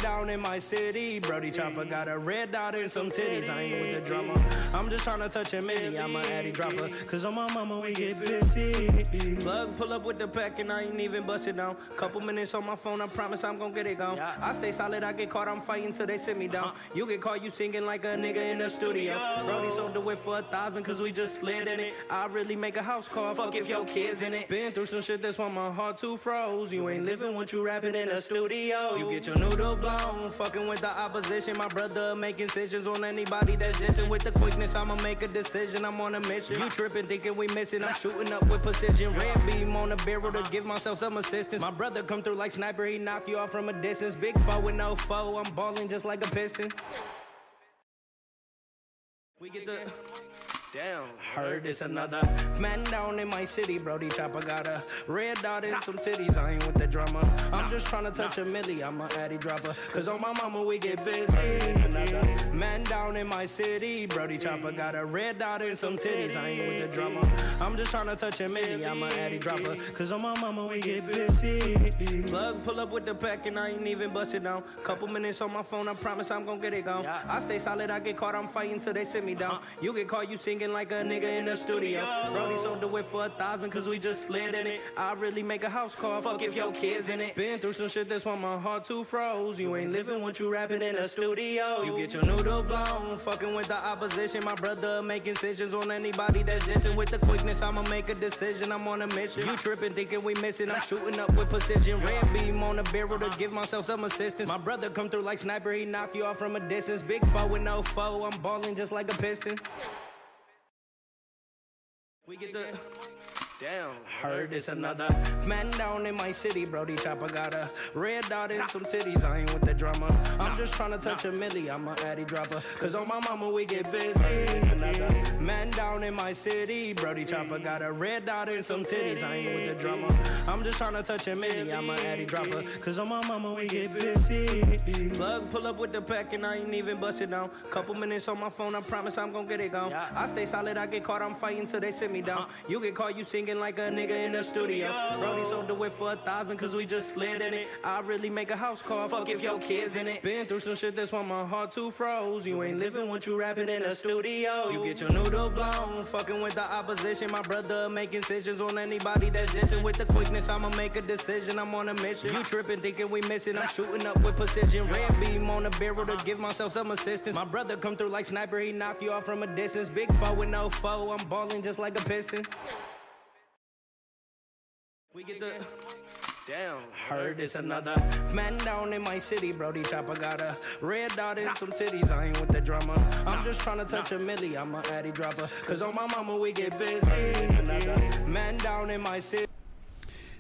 down in my city. Brody Chopper got a red dot and some titties. I ain't with the drama. I'm just tryna touch a milli. I'm a addy dropper. Cause on my mama we get busy. Plug pull up with the pack and I ain't even bust it down. Couple minutes on my phone, I promise I'm gon' get it gone. I stay solid, I get caught, I'm fighting till they sit me down. You get caught, you singing like a nigga in the studio. Brody sold the whip for 1,000 cause we just slid in it. I really make a house call, fuck if your kids in it. Been through some shit that's why my heart too froze. You ain't living what you rapping in a studio. You get your noodle blown, fucking with the opposition. My brother making decisions on anybody that's dissing. With the quickness, I'ma make a decision, I'm on a mission. You tripping, thinking we missing, I'm shooting up with precision. Red beam on the barrel to give myself some assistance. My brother come through like sniper, he knock you off from a distance. Big foe with no foe, I'm balling just like a piston. We get the... Damn, heard it's another man down in my city. Brody Chopper got a red dot and some titties. I ain't with the drama. I'm just tryna touch a milli. I'm a addy dropper. Cause on my mama we get busy. Another man down in my city. Brody Chopper got a red dot and some titties. I ain't with the drama. I'm just tryna touch a milli. I'm a addy dropper. Cause on my mama we get busy. Plug pull up with the pack and I ain't even bust it down. Couple minutes on my phone, I promise I'm gon' get it gone. I stay solid, I get caught, I'm fighting till they sit me down. You get caught, you singing like a nigga in the studio. Brody sold the whip for 1,000 cause we just slid in it. I really make a house call, fuck if your kids in it. Been through some shit that's why my heart too froze. You ain't living what you rapping in a studio. You get your noodle blown, fucking with the opposition. My brother making decisions on anybody that's dissing. With the quickness, I'ma make a decision, I'm on a mission. You tripping, thinking we missing, I'm shooting up with precision. Red beam on the barrel to give myself some assistance. My brother come through like sniper, he knock you off from a distance. Big foe with no foe, I'm balling just like a piston. We get the... Damn, heard it's another man down in my city. Brody Chopper got a red dot and some titties. I ain't with the drama. I'm just tryna touch a milli. I'm a addy dropper. Cause on my mama we get busy. Another man down in my city. Brody Chopper got a red dot and some titties. I ain't with the drama. I'm just tryna touch a milli. I'm a addy dropper. Cause on my mama we get busy. Plug pull up with the pack and I ain't even bust it down. Couple minutes on my phone, I promise I'm gon' get it gone. I stay solid, I get caught, I'm fighting till they sit me down. You get caught, you singing like a nigga in the studio. Brody sold the whip for 1,000 cause we just slid in it. I really make a house call, fuck if your kids in it. Been through some shit that's why my heart too froze. You ain't living what you rapping in a studio. You get your noodle blown, fucking with the opposition. My brother making decisions on anybody that's dissing. With the quickness, I'ma make a decision, I'm on a mission. You tripping, thinking we missing, I'm shooting up with precision. Red beam on the barrel to give myself some assistance. My brother come through like sniper, he knock you off from a distance. Big foe with no foe, I'm balling just like a piston. We get the... Damn, heard it's another man down in my city. Brody Chopper got a red dot and some titties. I ain't with the drama. I'm just tryna touch a milli. I'm a addy dropper. Cause on my mama we get busy. Another man down in my city.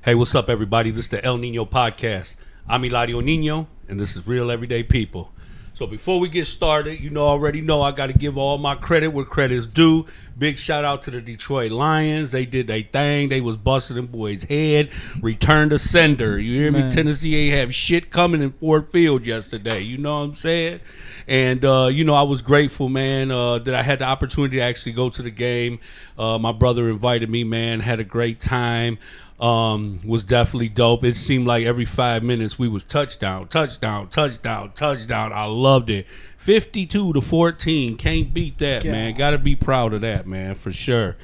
Hey, what's up, everybody? This is the El Nino Podcast. I'm Eladio Nino, and this is Real Everyday People. So before we get started, you already know I got to give all my credit where credit is due. Big shout out to the Detroit Lions. They did their thing. They was busting them boys' head. Return to sender. You hear me? Tennessee ain't have shit coming in Ford Field yesterday. You know what I'm saying? And, I was grateful, man, that I had the opportunity to actually go to the game. My brother invited me, man. Had a great time. Was definitely dope. It seemed like every 5 minutes we was touchdown. I loved it. 52-14. Can't beat that, man. Got to be proud of that, man, for sure.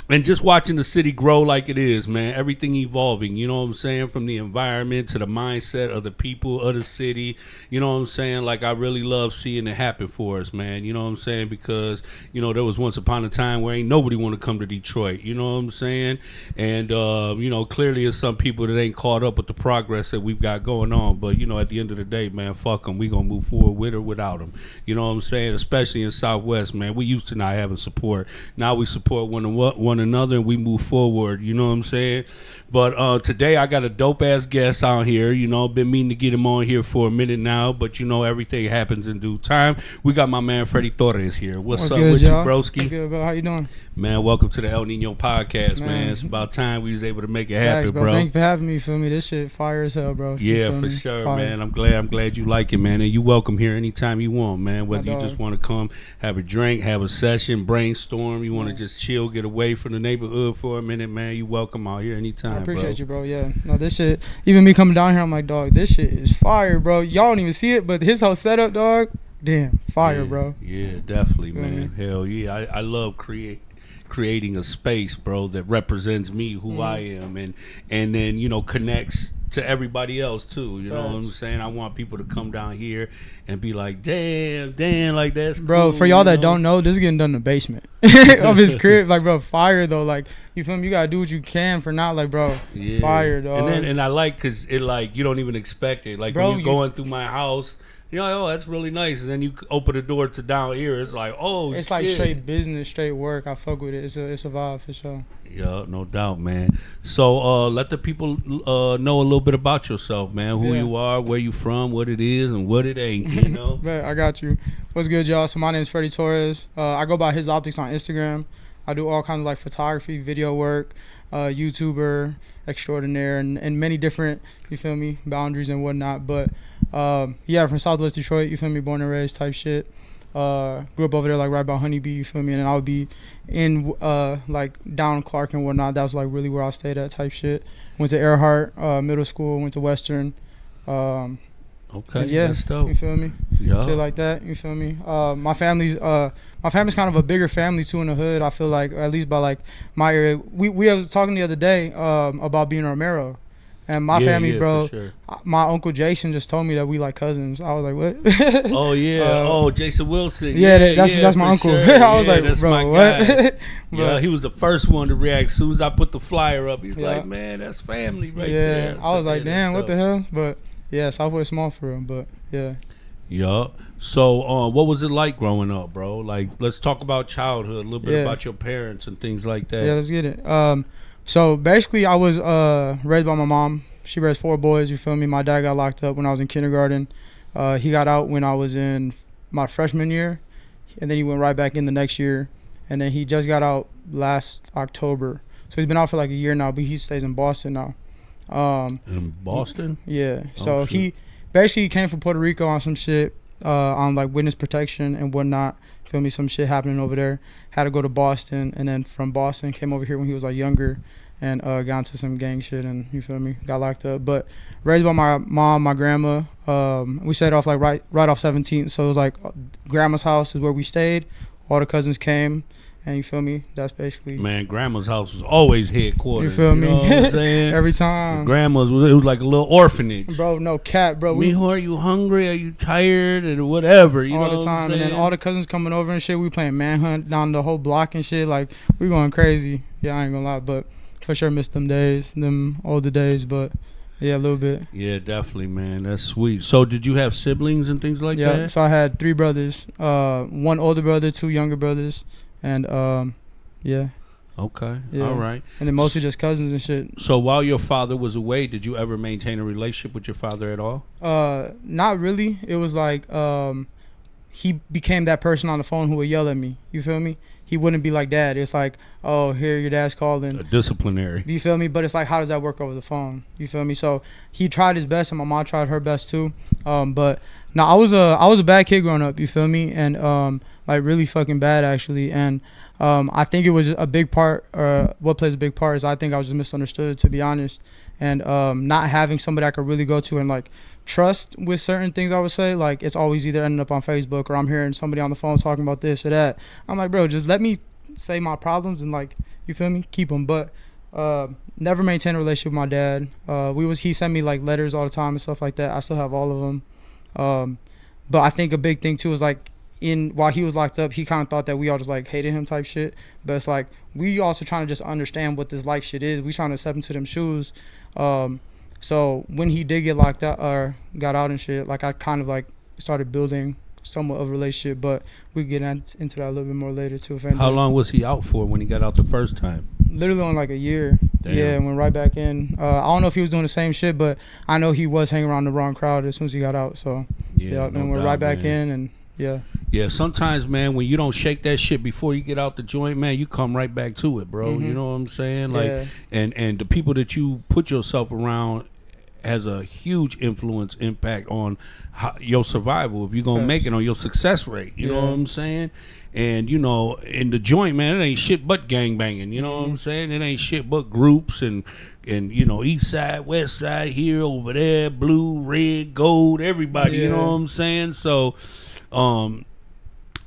And just watching the city grow like it is, man, everything evolving, you know what I'm saying, from the environment to the mindset of the people of the city, you know what I'm saying, like I really love seeing it happen for us, man, you know what I'm saying, because, there was once upon a time where ain't nobody want to come to Detroit, you know what I'm saying, and, clearly there's some people that ain't caught up with the progress that we've got going on, but, at the end of the day, man, fuck them, we gonna move forward with or without them, you know what I'm saying, especially in Southwest, man, we used to not having support, now we support one another and we move forward, you know what I'm saying? But today I got a dope ass guest out here, been meaning to get him on here for a minute now, but everything happens in due time. We got my man Freddie Torres here. What's up good, with y'all? you, broski? What's good, bro? How you doing? Man, welcome to the El Nino Podcast, man. It's about time we was able to make it happen, bro. Thank you for having me, feel me? This shit fire as hell, bro. Yeah, for sure, fire. Man. I'm glad you like it, man. And you welcome here anytime you want, man. Whether you just want to come, have a drink, have a session, brainstorm, you want to just chill, get away from the neighborhood for a minute, man, you welcome out here anytime, I appreciate bro. you, bro. Yeah. No, this shit, even me coming down here, I'm like, dog, this shit is fire, bro. Y'all don't even see it, but his whole setup, dog, damn, fire, Yeah, bro. Yeah, definitely, Feel man. me? Hell yeah. I love creating a space, bro, that represents me, who I am, and then, you know, connects to everybody else too. You know what I'm Facts. saying? I want people to come down here and be like, damn, like that's Bro, cool, for y'all you that know? don't know, this is getting done in the basement of his crib. Like, bro, fire though. Like, you feel me? You gotta do what you can for not, like, bro, Yeah. fire, dog. And I like, cause it like you don't even expect it. Like Bro, when you're going through my house, you're like, oh, that's really nice. And then you open the door to down here, it's like, oh, it's shit. like straight business, straight work. I fuck with it. It's a vibe for sure. Yeah, no doubt, man. So let the people know a little bit about yourself, man. Who Yeah. you are, where you from, what it is, and what it ain't. You know. Right, I got you. What's good, y'all? So my name is Freddie Torres. I go by HisOptics on Instagram. I do all kinds of like photography, video work, YouTuber extraordinaire, and many different, you feel me, boundaries and whatnot. But yeah, from Southwest Detroit, you feel me, born and raised type shit. Grew up over there like right by Honeybee, you feel me, and then I would be in like down Clark and whatnot. That was like really where I stayed at type shit. Went to Earhart Middle School, went to Western. Okay, Yeah, that's dope. you feel me? Yeah. Shit like that, you feel me? My family's kind of a bigger family too in the hood. I feel like, at least by like my area. We was talking the other day about being Romero, and my family, bro. For sure. My uncle Jason just told me that we like cousins. I was like, what? Oh yeah. Jason Wilson. Yeah, that's my uncle. Sure. I was like, that's bro, my what? guy. But- Yeah, he was the first one to react. As soon as I put the flyer up, he's Yeah. like, man, that's family right Yeah, there. I was So, like, yeah, damn, that's what the hell? But yeah, Southwest small for him. But yeah. Yeah. So, what was it like growing up, bro? Like, let's talk about childhood, a little bit Yeah. about your parents and things like that. Yeah, let's get it. So basically, I was raised by my mom. She raised 4 boys. You feel me? My dad got locked up when I was in kindergarten. He got out when I was in my freshman year, and then he went right back in the next year, and then he just got out last October. So he's been out for like a year now, but he stays in Boston now. In Boston? Yeah. So shit. he basically came from Puerto Rico on some shit, on like witness protection and whatnot. Feel me? Some shit happening over there. Had to go to Boston, and then from Boston came over here when he was like younger, and got into some gang shit, and you feel me? Got locked up. But raised by my mom, my grandma. We stayed off like right off 17th, so it was like grandma's house is where we stayed. All the cousins came. And you feel me? That's basically Man, grandma's house was always headquarters. You feel me? Know what I'm saying? every time. Grandma's, it was like a little orphanage. Bro, no cap, bro. We Mijo, are you hungry? Are you tired? And whatever. You all know the time, what I'm and then saying? all the cousins coming over and shit. We playing manhunt down the whole block and shit. Like we going crazy. Yeah, I ain't gonna lie, but for sure missed them days, them older days. But yeah, a little bit. Yeah, definitely, man. That's sweet. So, did you have siblings and things like Yeah. that? So I had 3 brothers, 1 older brother, 2 younger brothers, and yeah, Okay. Yeah. All right. and then mostly just cousins and shit. So, while your father was away, did you ever maintain a relationship with your father at all? Not really. It was like he became that person on the phone who would yell at me. You feel me? He wouldn't be like dad. It's like, oh, here your dad's calling. A disciplinary. You feel me? But it's like, how does that work over the phone? You feel me? So he tried his best, and my mom tried her best too. But no, I was a bad kid growing up. You feel me? And like really fucking bad actually. And I think it was a big part. What plays a big part is I think I was just misunderstood, to be honest. And not having somebody I could really go to and like trust with certain things, I would say. Like it's always either ending up on Facebook or I'm hearing somebody on the phone talking about this or that. I'm like, bro, just let me say my problems and like, you feel me, keep them. But never maintained a relationship with my dad. He sent me like letters all the time and stuff like that. I still have all of them. But I think a big thing too is like while he was locked up, he kind of thought that we all just like hated him type shit. But it's like we also trying to just understand what this life shit is. We trying to step into them shoes. So when he did get locked out or got out and shit, like I kind of like started building somewhat of a relationship. But we get into that a little bit more later too. How long was he out for when he got out the first time? Literally on like a year. Damn. Yeah, went right back in. I don't know if he was doing the same shit, but I know he was hanging around the wrong crowd as soon as he got out. So yeah, no and went doubt, right back man. in, and yeah. Yeah, sometimes, man, when you don't shake that shit before you get out the joint, man, you come right back to it, bro. Mhm. You know what I'm saying? Like, Yeah. and the people that you put yourself around has a huge impact on your survival. If you're gonna make it, on your success rate, you know what I'm saying? And you know, in the joint, man, it ain't shit but gang banging. You know what I'm saying? It ain't shit but groups and you know, east side, west side, here, over there, blue, red, gold, everybody. You know what I'm saying? So,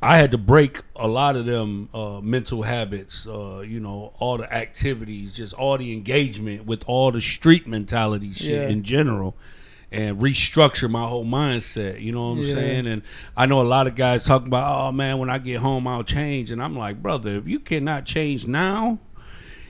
I had to break a lot of them mental habits, you know, all the activities, just all the engagement with all the street mentality shit in general, and restructure my whole mindset, you know what I'm saying? And I know a lot of guys talking about, oh, man, when I get home, I'll change. And I'm like, brother, if you cannot change now,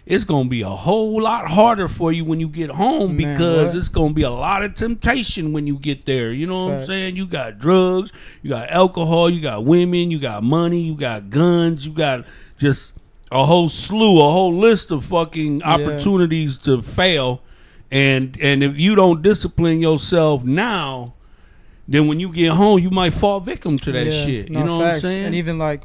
it's going to be a whole lot harder for you when you get home, because it's going to be a lot of temptation when you get there. You know what I'm saying? You got drugs, you got alcohol, you got women, you got money, you got guns, you got just a whole list of fucking opportunities to fail. And if you don't discipline yourself now, then when you get home, you might fall victim to that shit. You know what I'm saying? And even like,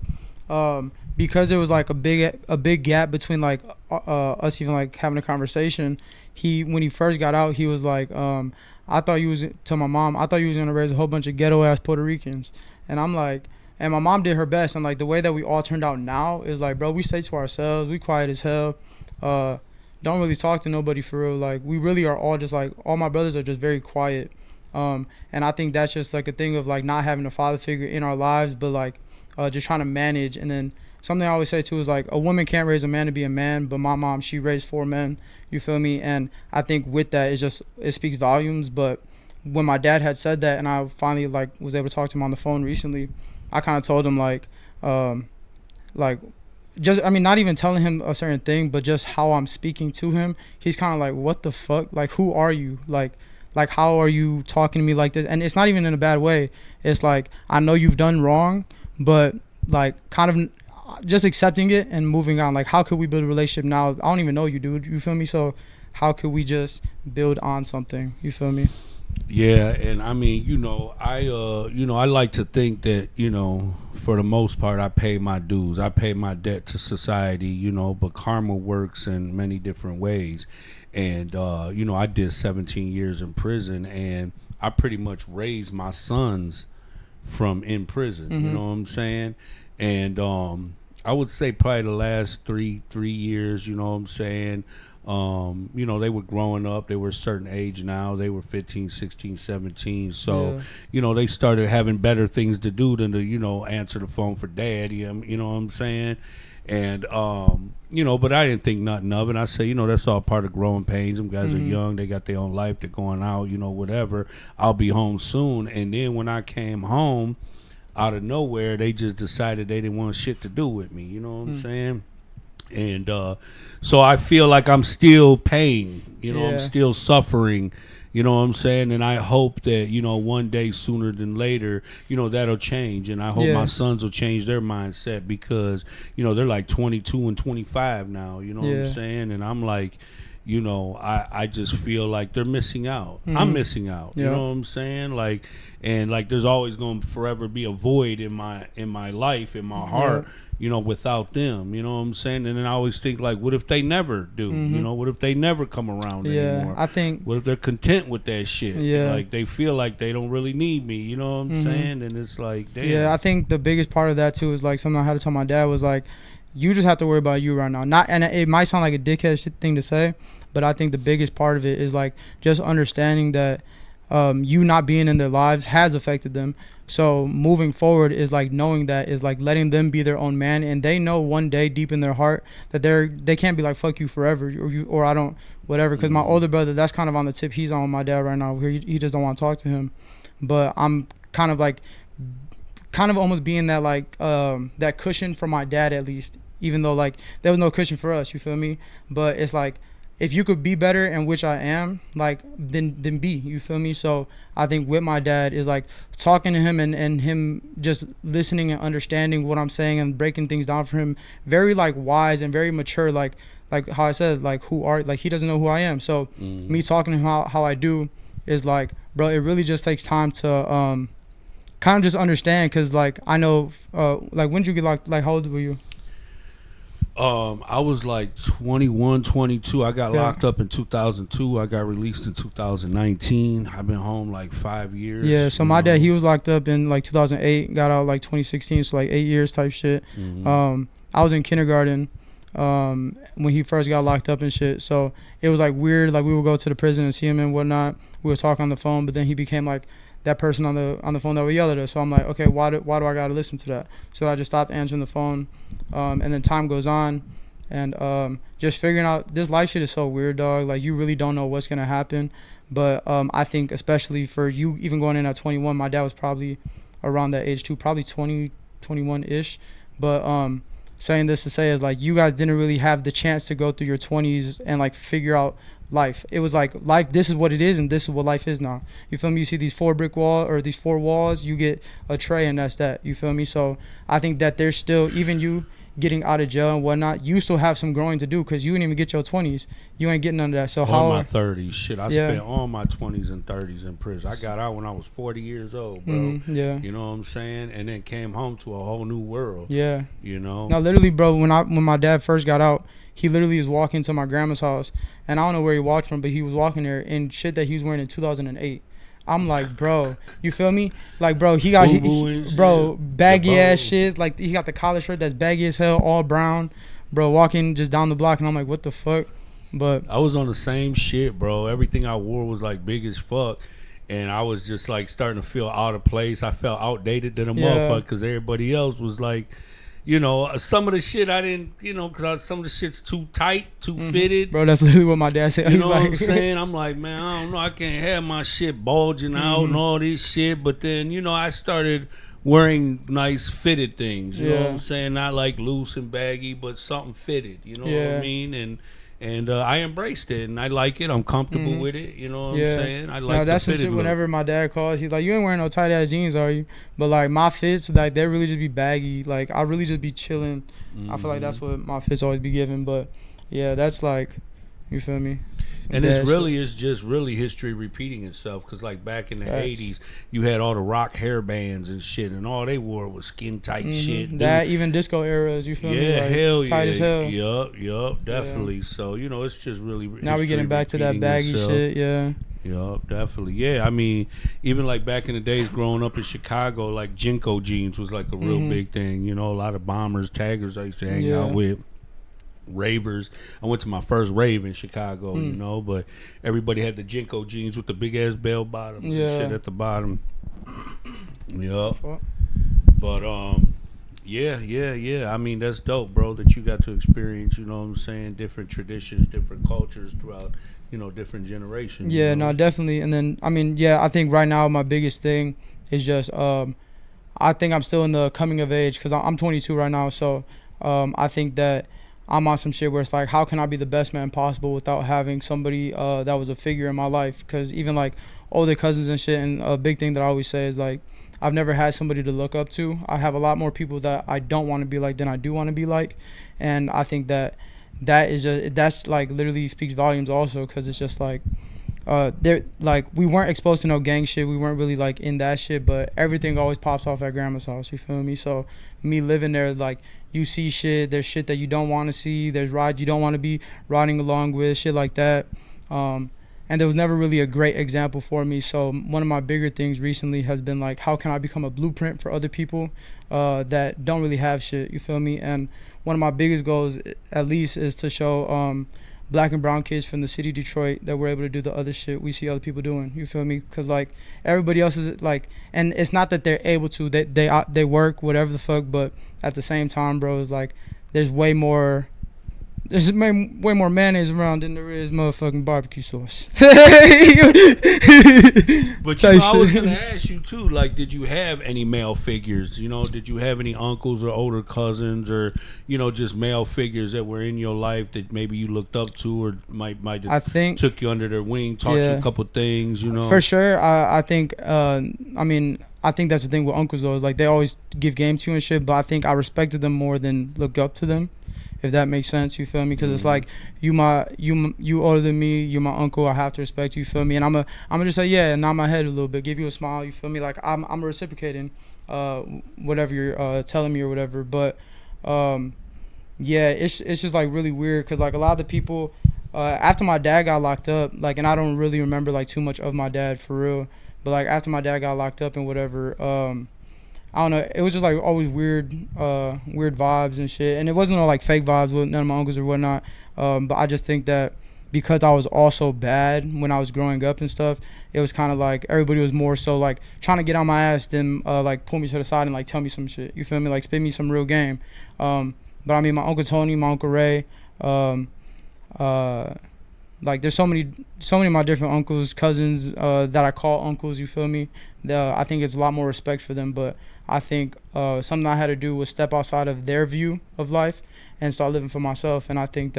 because there was like a big gap between like us even like having a conversation. When he first got out, he was like, I thought you was gonna raise a whole bunch of ghetto ass Puerto Ricans, and I'm like, and my mom did her best, and like the way that we all turned out now is like, bro, we stay to ourselves, we quiet as hell, don't really talk to nobody for real. Like we really are all just like, all my brothers are just very quiet, and I think that's just like a thing of like not having a father figure in our lives, but like just trying to manage. And then something I always say too is like, a woman can't raise a man to be a man, but my mom, she raised 4 men, you feel me? And I think with that, it speaks volumes. But when my dad had said that, and I finally like was able to talk to him on the phone recently, I kind of told him like just, I mean, not even telling him a certain thing, but just how I'm speaking to him, he's kind of like, what the fuck? Like, who are you? Like how are you talking to me like this? And it's not even in a bad way. It's like, I know you've done wrong, but like kind of just accepting it and moving on. Like, how could we build a relationship now? I don't even know you, dude. You feel me? So how could we just build on something? You feel me? Yeah, and I mean, you know, I like to think that, you know, for the most part, I pay my dues. I pay my debt to society, you know, but karma works in many different ways. And, you know, I did 17 years in prison, and I pretty much raised my sons from in prison, you know what I'm saying? And I would say probably the last three years, you know what I'm saying, you know, they were growing up. They were a certain age now. They were 15, 16, 17. So, you know, they started having better things to do than to, you know, answer the phone for dad, you know what I'm saying? And, you know, but I didn't think nothing of it. I say, you know, that's all part of growing pains. Them guys are young. They got their own life. They're going out, you know, whatever. I'll be home soon. And then when I came home, out of nowhere, they just decided they didn't want shit to do with me. You know what I'm saying? And so I feel like I'm still paying. You know, I'm still suffering. You know what I'm saying? And I hope that, you know, one day sooner than later, you know, that'll change. And I hope my sons will change their mindset, because, you know, they're like 22 and 25 now. You know what I'm saying? And I'm like, you know, I just feel like they're missing out. I'm missing out. You know what I'm saying? Like, and like there's always going to forever be a void in my life, in my heart, you know, without them. You know what I'm saying? And then I always think, like, what if they never do? You know, what if they never come around anymore? I think, what if they're content with that shit? Like they feel like they don't really need me. You know what I'm saying? And it's like, damn. Yeah, I think the biggest part of that too is like something I had to tell my dad was like, you just have to worry about you right now. And it might sound like a dickhead thing to say, but I think the biggest part of it is like just understanding that you not being in their lives has affected them. So moving forward is like knowing that, is like letting them be their own man, and they know one day deep in their heart that they can't be like, fuck you forever, or I don't, whatever. Because my older brother, that's kind of on the tip he's on with my dad right now, where he just don't want to talk to him. But I'm kind of almost being that like that cushion for my dad, at least, even though like there was no cushion for us, you feel me? But it's like, if you could be better, and which I am, like, then be, you feel me? So I think with my dad is like talking to him and him just listening and understanding what I'm saying and breaking things down for him, very like wise and very mature, like how I said, like he doesn't know who I am. So me talking to him how I do is like, bro, it really just takes time to kind of just understand, because like I know like when did you get locked, like how old were you? I was like 21, 22. I got Yeah. locked up in 2002. I got released in 2019. I've been home like 5 years. Yeah, so my dad, he was locked up in like 2008, got out like 2016, so like 8 years type shit. Mhm. I was in kindergarten when he first got locked up and shit. So it was like weird. Like we would go to the prison and see him and whatnot. We would talk on the phone, but then he became like that person on the phone that would yell at us. So I'm like, okay, why do I gotta listen to that? So I just stopped answering the phone, and then time goes on, and just figuring out this life shit is so weird, dog. Like you really don't know what's gonna happen. But I think especially for you, even going in at 21, my dad was probably around that age too, probably 20, 21 ish. But saying this to say is like you guys didn't really have the chance to go through your 20s and like figure out life. It was like life, this is what it is and this is what life is now. You feel me? You see these four walls, you get a tray and that's that. You feel me? So I think that there's still, even you getting out of jail and whatnot, you still have some growing to do because you didn't even get your 20s. You ain't getting none of that. So all my 30s, shit. I Yeah. spent all my 20s and 30s in prison. I got out when I was 40 years old, bro. Yeah. You know what I'm saying? And then came home to a whole new world. Yeah. You know? No, literally, bro, when my dad first got out, he literally was walking to my grandma's house, and I don't know where he walked from, but he was walking there in shit that he was wearing in 2008. I'm like, bro, you feel me? Like, bro, he got, bro, baggy ass shit. Like, he got the collar shirt that's baggy as hell, all brown. Bro, walking just down the block, and I'm like, what the fuck? But I was on the same shit, bro. Everything I wore was like big as fuck. And I was just like starting to feel out of place. I felt outdated to the motherfucker because everybody else was like, you know, some of the shit I didn't, you know, because some of the shit's too tight, too fitted. Bro, that's literally what my dad said. You He's know like, what I'm saying? I'm like, man, I don't know. I can't have my shit bulging out and all this shit. But then, you know, I started wearing nice fitted things. You know what I'm saying? Not like loose and baggy, but something fitted. You know what I mean? And I embraced it, and I like it. I'm comfortable with it. You know what I'm saying? I like that's the some fitted shit. look. Whenever my dad calls, he's like, "You ain't wearing no tight ass jeans, are you?" But like my fits, like they really just be baggy. Like I really just be chilling. I feel like that's what my fits always be giving. But yeah, that's like, you feel me? And it's just really history repeating itself, because like back in the 80s you had all the rock hair bands and shit, and all they wore was skin tight shit. That even disco eras, you feel me? Like, hell tight as hell. Yup, definitely. So you know, it's just really now we getting back to that baggy shit. Yup, definitely. Yeah, I mean, even like back in the days growing up in Chicago, like Jinko jeans was like a real big thing. You know, a lot of bombers, taggers I used to hang out with. Ravers. I went to my first rave in Chicago, you know, but everybody had the Jinko jeans with the big ass bell bottoms and shit at the bottom. Yup. But yeah. I mean, that's dope, bro, that you got to experience, you know what I'm saying, different traditions, different cultures throughout, you know, different generations. Yeah, you know? no, definitely. And then I mean, I think right now my biggest thing is just I think I'm still in the coming of age, because I'm 22 right now, so I think that I'm on some shit where it's like, how can I be the best man possible without having somebody that was a figure in my life? Because even like older cousins and shit, and a big thing that I always say is like, I've never had somebody to look up to. I have a lot more people that I don't want to be like than I do want to be like, and I think that's like literally speaks volumes also, because it's just like there, like, we weren't exposed to no gang shit, we weren't really like in that shit, but everything always pops off at grandma's house, you feel me? So me living there, like, you see shit, there's shit that you don't want to see, there's rides you don't want to be riding along with, shit like that. And there was never really a great example for me. So one of my bigger things recently has been like, how can I become a blueprint for other people that don't really have shit, you feel me? And one of my biggest goals, at least, is to show black and brown kids from the city of Detroit that we're able to do the other shit we see other people doing, you feel me? Because like everybody else is like, and it's not that they're able to, they work whatever the fuck, but at the same time, bro, it's like there's way more mayonnaise around than there is motherfucking barbecue sauce. But you know, I was gonna ask you too, like, did you have any male figures? You know, did you have any uncles or older cousins, or, you know, just male figures that were in your life that maybe you looked up to, or might have, I think, took you under their wing, taught you a couple things, you know? For sure. I think I think that's the thing with uncles though, is like they always give game to you and shit, but I think I respected them more than looked up to them, if that makes sense, you feel me? Because it's like, you older than me, you're my uncle, I have to respect you, feel me? And I'm gonna just say and nod my head a little bit, give you a smile, you feel me? Like I'm reciprocating whatever you're telling me or whatever. But yeah, it's just like really weird because like a lot of the people after my dad got locked up, like, and I don't really remember like too much of my dad for real, but like after my dad got locked up and whatever, I don't know, it was just like always weird vibes and shit, and it wasn't all like fake vibes with none of my uncles or whatnot, but I just think that because I was also bad when I was growing up and stuff, it was kind of like everybody was more so like trying to get on my ass than like pull me to the side and like tell me some shit. You feel me? Like spit me some real game. But I mean, my Uncle Tony, my Uncle Ray, like there's so many of my different uncles, cousins that I call uncles. You feel me? I think it's a lot more respect for them. But I think something I had to do was step outside of their view of life and start living for myself. And I think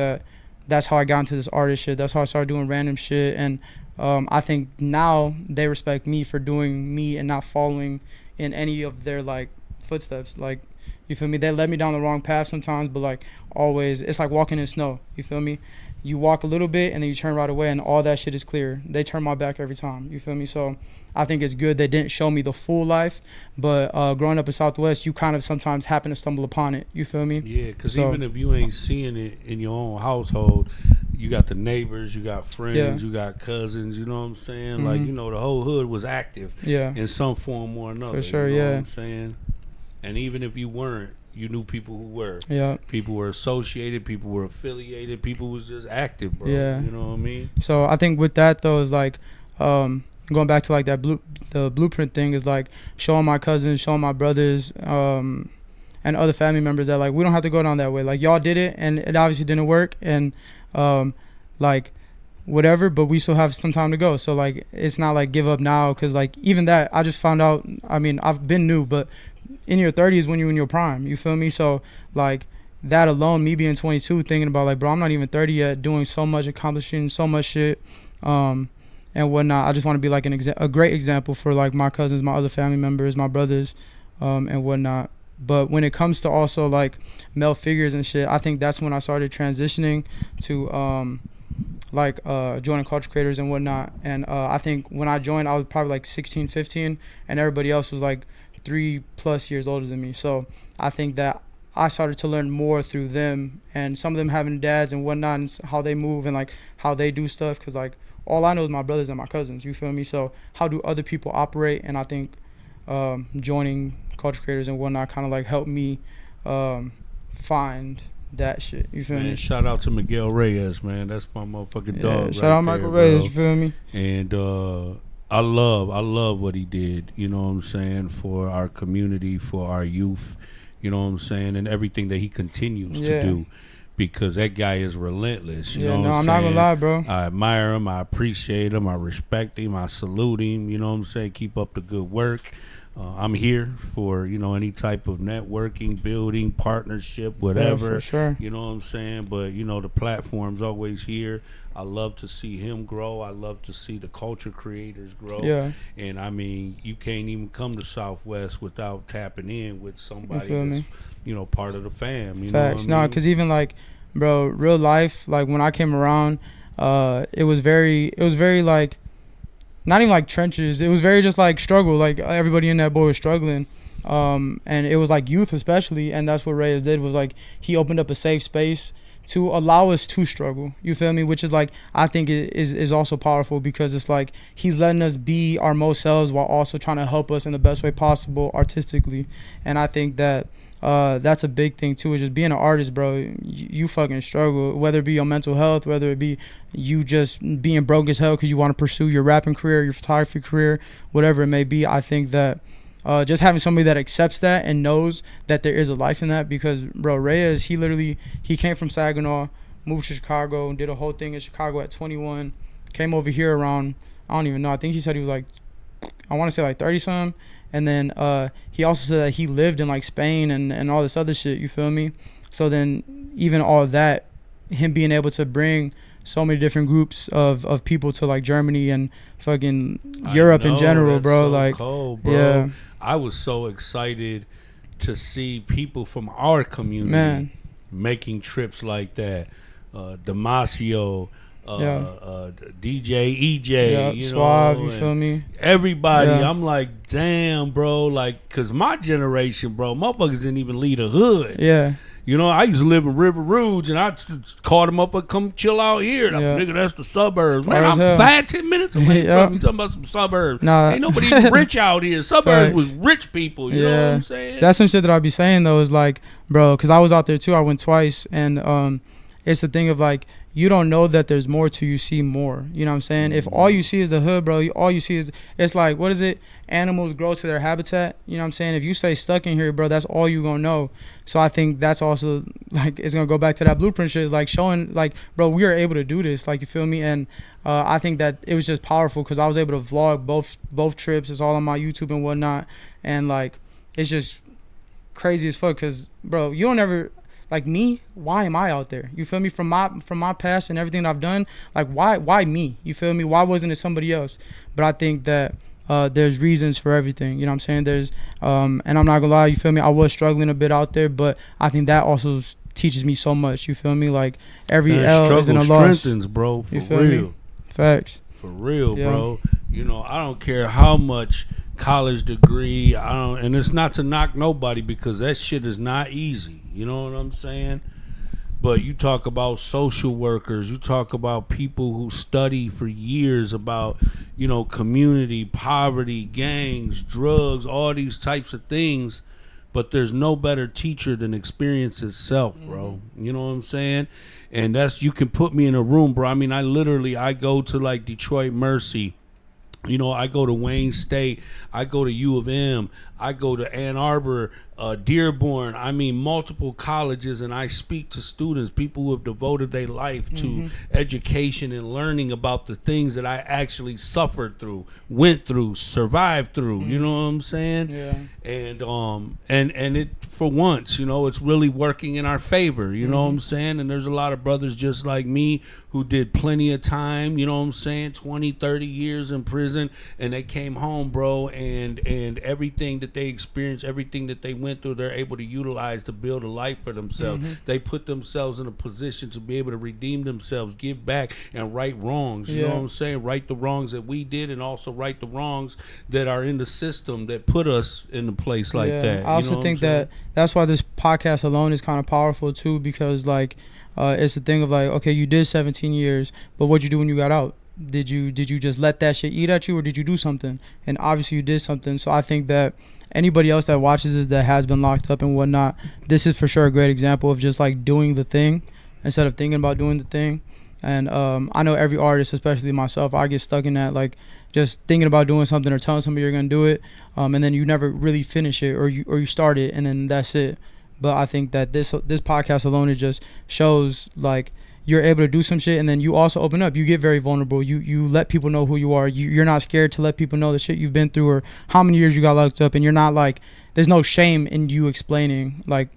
that's how I got into this artist shit. That's how I started doing random shit. And I think now they respect me for doing me and not following in any of their like footsteps. Like, you feel me? They led me down the wrong path sometimes, but like always, it's like walking in snow. You feel me? You walk a little bit and then you turn right away and all that shit is clear. They turn my back every time. You feel me? So I think it's good they didn't show me the full life, but growing up in Southwest, you kind of sometimes happen to stumble upon it. You feel me? Yeah, because even if you ain't seeing it in your own household, you got the neighbors, you got friends, you got cousins, you know what I'm saying? Mm-hmm. Like, you know, the whole hood was active in some form or another. For sure, you know yeah. what I'm saying? And even if you weren't, you knew people who were. Yeah. People were associated, people were affiliated, people was just active, bro. Yeah. You know what I mean? So I think with that though is like going back to like that the blueprint thing is like showing my cousins, showing my brothers, and other family members that like we don't have to go down that way. Like y'all did it and it obviously didn't work and like whatever, but we still have some time to go. So like it's not like give up now, because like even that I just found out, I mean I've been new, but in your 30s when you're in your prime, you feel me? So like that alone, me being 22, thinking about like, bro, I'm not even 30 yet, doing so much, accomplishing so much shit and whatnot. I just want to be like a great example for like my cousins, my other family members, my brothers and whatnot. But when it comes to also like male figures and shit, I think that's when I started transitioning to joining culture creators and whatnot. And I think when I joined, I was probably like 16, 15, and everybody else was like 3+ years older than me. So I think that I started to learn more through them, and some of them having dads and whatnot, and how they move and like how they do stuff, because like all I know is my brothers and my cousins, you feel me? So how do other people operate? And I think joining culture creators and whatnot kind of like helped me find that shit, you feel me? Shout out to Miguel Reyes, man. That's my motherfucking dog. Shout out Michael Reyes, you feel me? And I love what he did, you know what I'm saying, for our community, for our youth, you know what I'm saying, and everything that he continues to do, because that guy is relentless, you know what I'm saying? I'm not gonna lie, bro. I admire him, I appreciate him, I respect him, I salute him, you know what I'm saying? Keep up the good work. I'm here for, you know, any type of networking, building, partnership, whatever. Yeah, for sure. You know what I'm saying? But, you know, the platform's always here. I love to see him grow. I love to see the culture creators grow. Yeah. And, I mean, you can't even come to Southwest without tapping in with somebody that's, you know, part of the fam. You Facts. know what I mean? No, because even, like, bro, real life, like, when I came around, it was very, like, not even like trenches. It was very just like struggle. Like everybody in that boy was struggling. And it was like youth especially. And that's what Reyes did, was like he opened up a safe space to allow us to struggle. You feel me? Which is like, I think is also powerful, because it's like he's letting us be our most selves while also trying to help us in the best way possible artistically. And I think that that's a big thing too, is just being an artist, bro. You fucking struggle, whether it be your mental health, whether it be you just being broke as hell because you want to pursue your rapping career, your photography career, whatever it may be. I think that just having somebody that accepts that and knows that there is a life in that, because bro, Reyes, he came from Saginaw, moved to Chicago and did a whole thing in Chicago at 21, came over here around, I don't even know, I think he said he was like, I want to say like 30 something. And then he also said that he lived in like Spain and all this other shit, you feel me? So then even all of that, him being able to bring so many different groups of people to like Germany and fucking Europe in general, bro. So like cold, bro. Yeah. I was so excited to see people from our community making trips like that. Damasio, DJ, EJ, you Suave, know, you feel me? Everybody, I'm like, damn, bro, like, cause my generation, bro, motherfuckers didn't even leave the hood. Yeah. You know, I used to live in River Rouge, and I called him up and come chill out here. And I'm, nigga, that's the suburbs. Man, I'm 5-10 minutes away from you. Talking about some suburbs. Ain't nobody even rich out here. Suburbs was rich people. You know what I'm saying? That's some shit that I be saying though. Is like, bro, because I was out there too. I went twice, and it's the thing of like, you don't know that there's more till you see more. You know what I'm saying? If all you see is the hood, bro, all you see is, it's like, what is it? Animals grow to their habitat. You know what I'm saying? If you stay stuck in here, bro, that's all you gonna know. So I think that's also, like, it's gonna go back to that blueprint shit. It's like showing, like, bro, we are able to do this. Like, you feel me? And I think that it was just powerful because I was able to vlog both trips. It's all on my YouTube and whatnot. And, like, it's just crazy as fuck because, bro, you don't ever... Like me, why am I out there? You feel me? From my past and everything that I've done, like why me? You feel me? Why wasn't it somebody else? But I think that there's reasons for everything. You know what I'm saying? There's and I'm not gonna lie, you feel me? I was struggling a bit out there, but I think that also teaches me so much. You feel me? Like every L isn't a loss. Strengthens, bro. For you feel real. Me? Facts. For real, bro. You know, I don't care how much college degree and it's not to knock nobody because that shit is not easy. You know what I'm saying? But you talk about social workers, you talk about people who study for years about, you know, community, poverty, gangs, drugs, all these types of things. But there's no better teacher than experience itself, bro. You know what I'm saying? And that's, you can put me in a room, bro. I mean, I go to like Detroit Mercy. You know, I go to Wayne State, I go to U of M, I go to Ann Arbor, Dearborn. I mean, multiple colleges, and I speak to students, people who have devoted their life to education and learning about the things that I actually suffered through, went through, survived through. You know what I'm saying? Yeah. And it, for once, you know, it's really working in our favor. You know what I'm saying? And there's a lot of brothers just like me who did plenty of time, you know what I'm saying, 20, 30 years in prison, and they came home, bro, and everything that they experienced, everything that they went through, they're able to utilize to build a life for themselves. They put themselves in a position to be able to redeem themselves, give back, and right wrongs. You know what I'm saying? Right the wrongs that we did, and also right the wrongs that are in the system that put us in a place like that. I also think that's why this podcast alone is kind of powerful too, because like it's the thing of like, okay, you did 17 years, but what'd you do when you got out? Did you just let that shit eat at you, or did you do something? And obviously you did something. So I think that anybody else that watches this that has been locked up and whatnot, this is for sure a great example of just like doing the thing instead of thinking about doing the thing. And I know every artist, especially myself, I get stuck in that, like just thinking about doing something or telling somebody you're gonna do it, and then you never really finish it, or you start it and then that's it. But I think that this podcast alone, it just shows like you're able to do some shit, and then you also open up. You get very vulnerable. You let people know who you are. You're not scared to let people know the shit you've been through or how many years you got locked up, and you're not like, there's no shame in you explaining like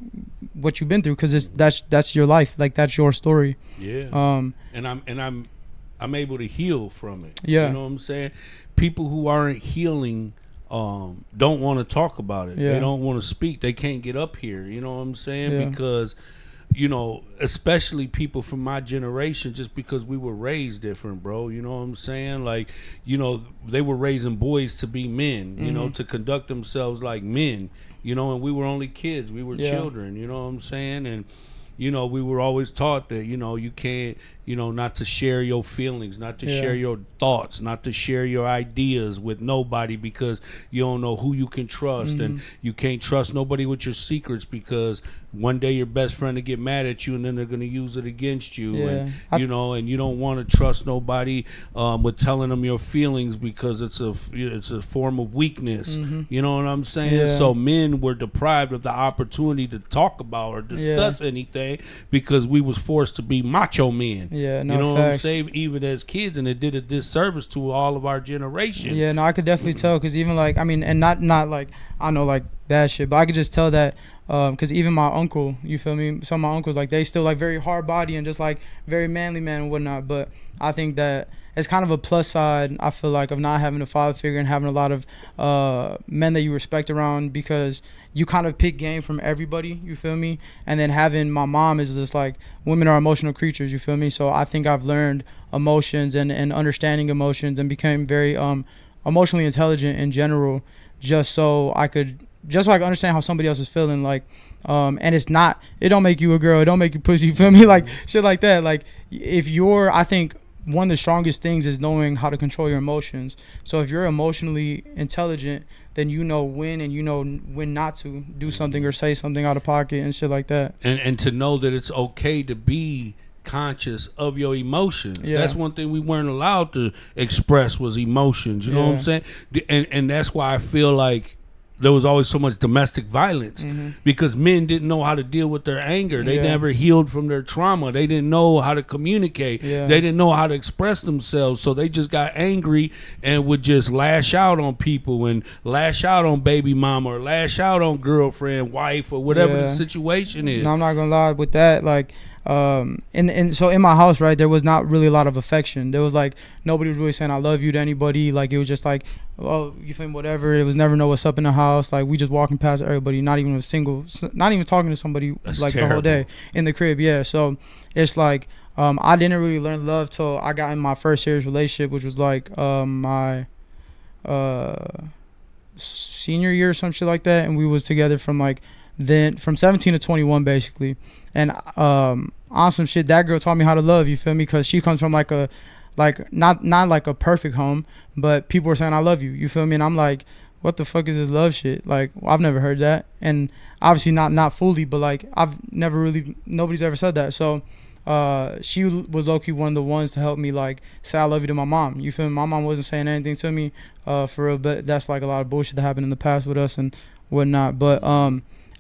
what you've been through, because that's your life, like that's your story. Yeah. And I'm able to heal from it. Yeah. You know what I'm saying? People who aren't healing don't want to talk about it. They don't want to speak. They can't get up here. You know what I'm saying? Because, you know, especially people from my generation, just because we were raised different, bro. You know what I'm saying? Like, you know, they were raising boys to be men, you know, to conduct themselves like men, you know, and we were only kids. We were children, you know what I'm saying? And, you know, we were always taught that, you know, you can't, you know, not to share your feelings, not to share your thoughts, not to share your ideas with nobody, because you don't know who you can trust, and you can't trust nobody with your secrets, because one day your best friend will get mad at you and then they're going to use it against you. And you know, and you don't want to trust nobody with telling them your feelings, because it's a form of weakness. You know what I'm saying? So men were deprived of the opportunity to talk about or discuss anything, because we was forced to be macho men. Yeah, no, you know facts. what I'm saying? Even as kids, and it did a disservice to all of our generation. Yeah, no, I could definitely tell, because even like, I mean, and not like, I know like bad shit, but I could just tell that, because even my uncle, you feel me? Some of my uncles, like they still like very hard body and just like very manly man and whatnot. But I think that it's kind of a plus side, I feel like, of not having a father figure and having a lot of men that you respect around, because you kind of pick game from everybody, you feel me? And then having my mom is just like, women are emotional creatures, you feel me? So I think I've learned emotions and understanding emotions, and became very emotionally intelligent in general, just so I could understand how somebody else is feeling, like, and it don't make you a girl, it don't make you pussy, you feel me, like shit like that. Like, I think one of the strongest things is knowing how to control your emotions. So if you're emotionally intelligent, then you know when, and you know when not to do something or say something out of pocket and shit like that. And to know that it's okay to be conscious of your emotions. Yeah. That's one thing we weren't allowed to express, was emotions. You know what I'm saying? And that's why I feel like there was always so much domestic violence, because men didn't know how to deal with their anger. They never healed from their trauma. They didn't know how to communicate. They didn't know how to express themselves. So they just got angry and would just lash out on people, and lash out on baby mama, or lash out on girlfriend, wife, or whatever the situation is. No, I'm not gonna lie with that. Like, and so in my house, right, there was not really a lot of affection. There was like, nobody was really saying I love you to anybody. Like, it was just like, oh, you feel me, whatever. It was never know what's up in the house. Like, we just walking past everybody, not even talking to somebody. That's like terrible. The whole day in the crib. Yeah. So it's like, I didn't really learn love till I got in my first serious relationship, which was like my senior year or some shit like that. And we was together from 17 to 21 basically. And on some shit, that girl taught me how to love, you feel me, because she comes from not like a perfect home, but people were saying I love you, you feel me, and I'm like, what the fuck is this love shit? Like, I've never heard that, and obviously not fully, but like, nobody's ever said that. So she was low-key one of the ones to help me like say I love you to my mom, you feel me. My mom wasn't saying anything to me for real, but that's like a lot of bullshit that happened in the past with us and whatnot. But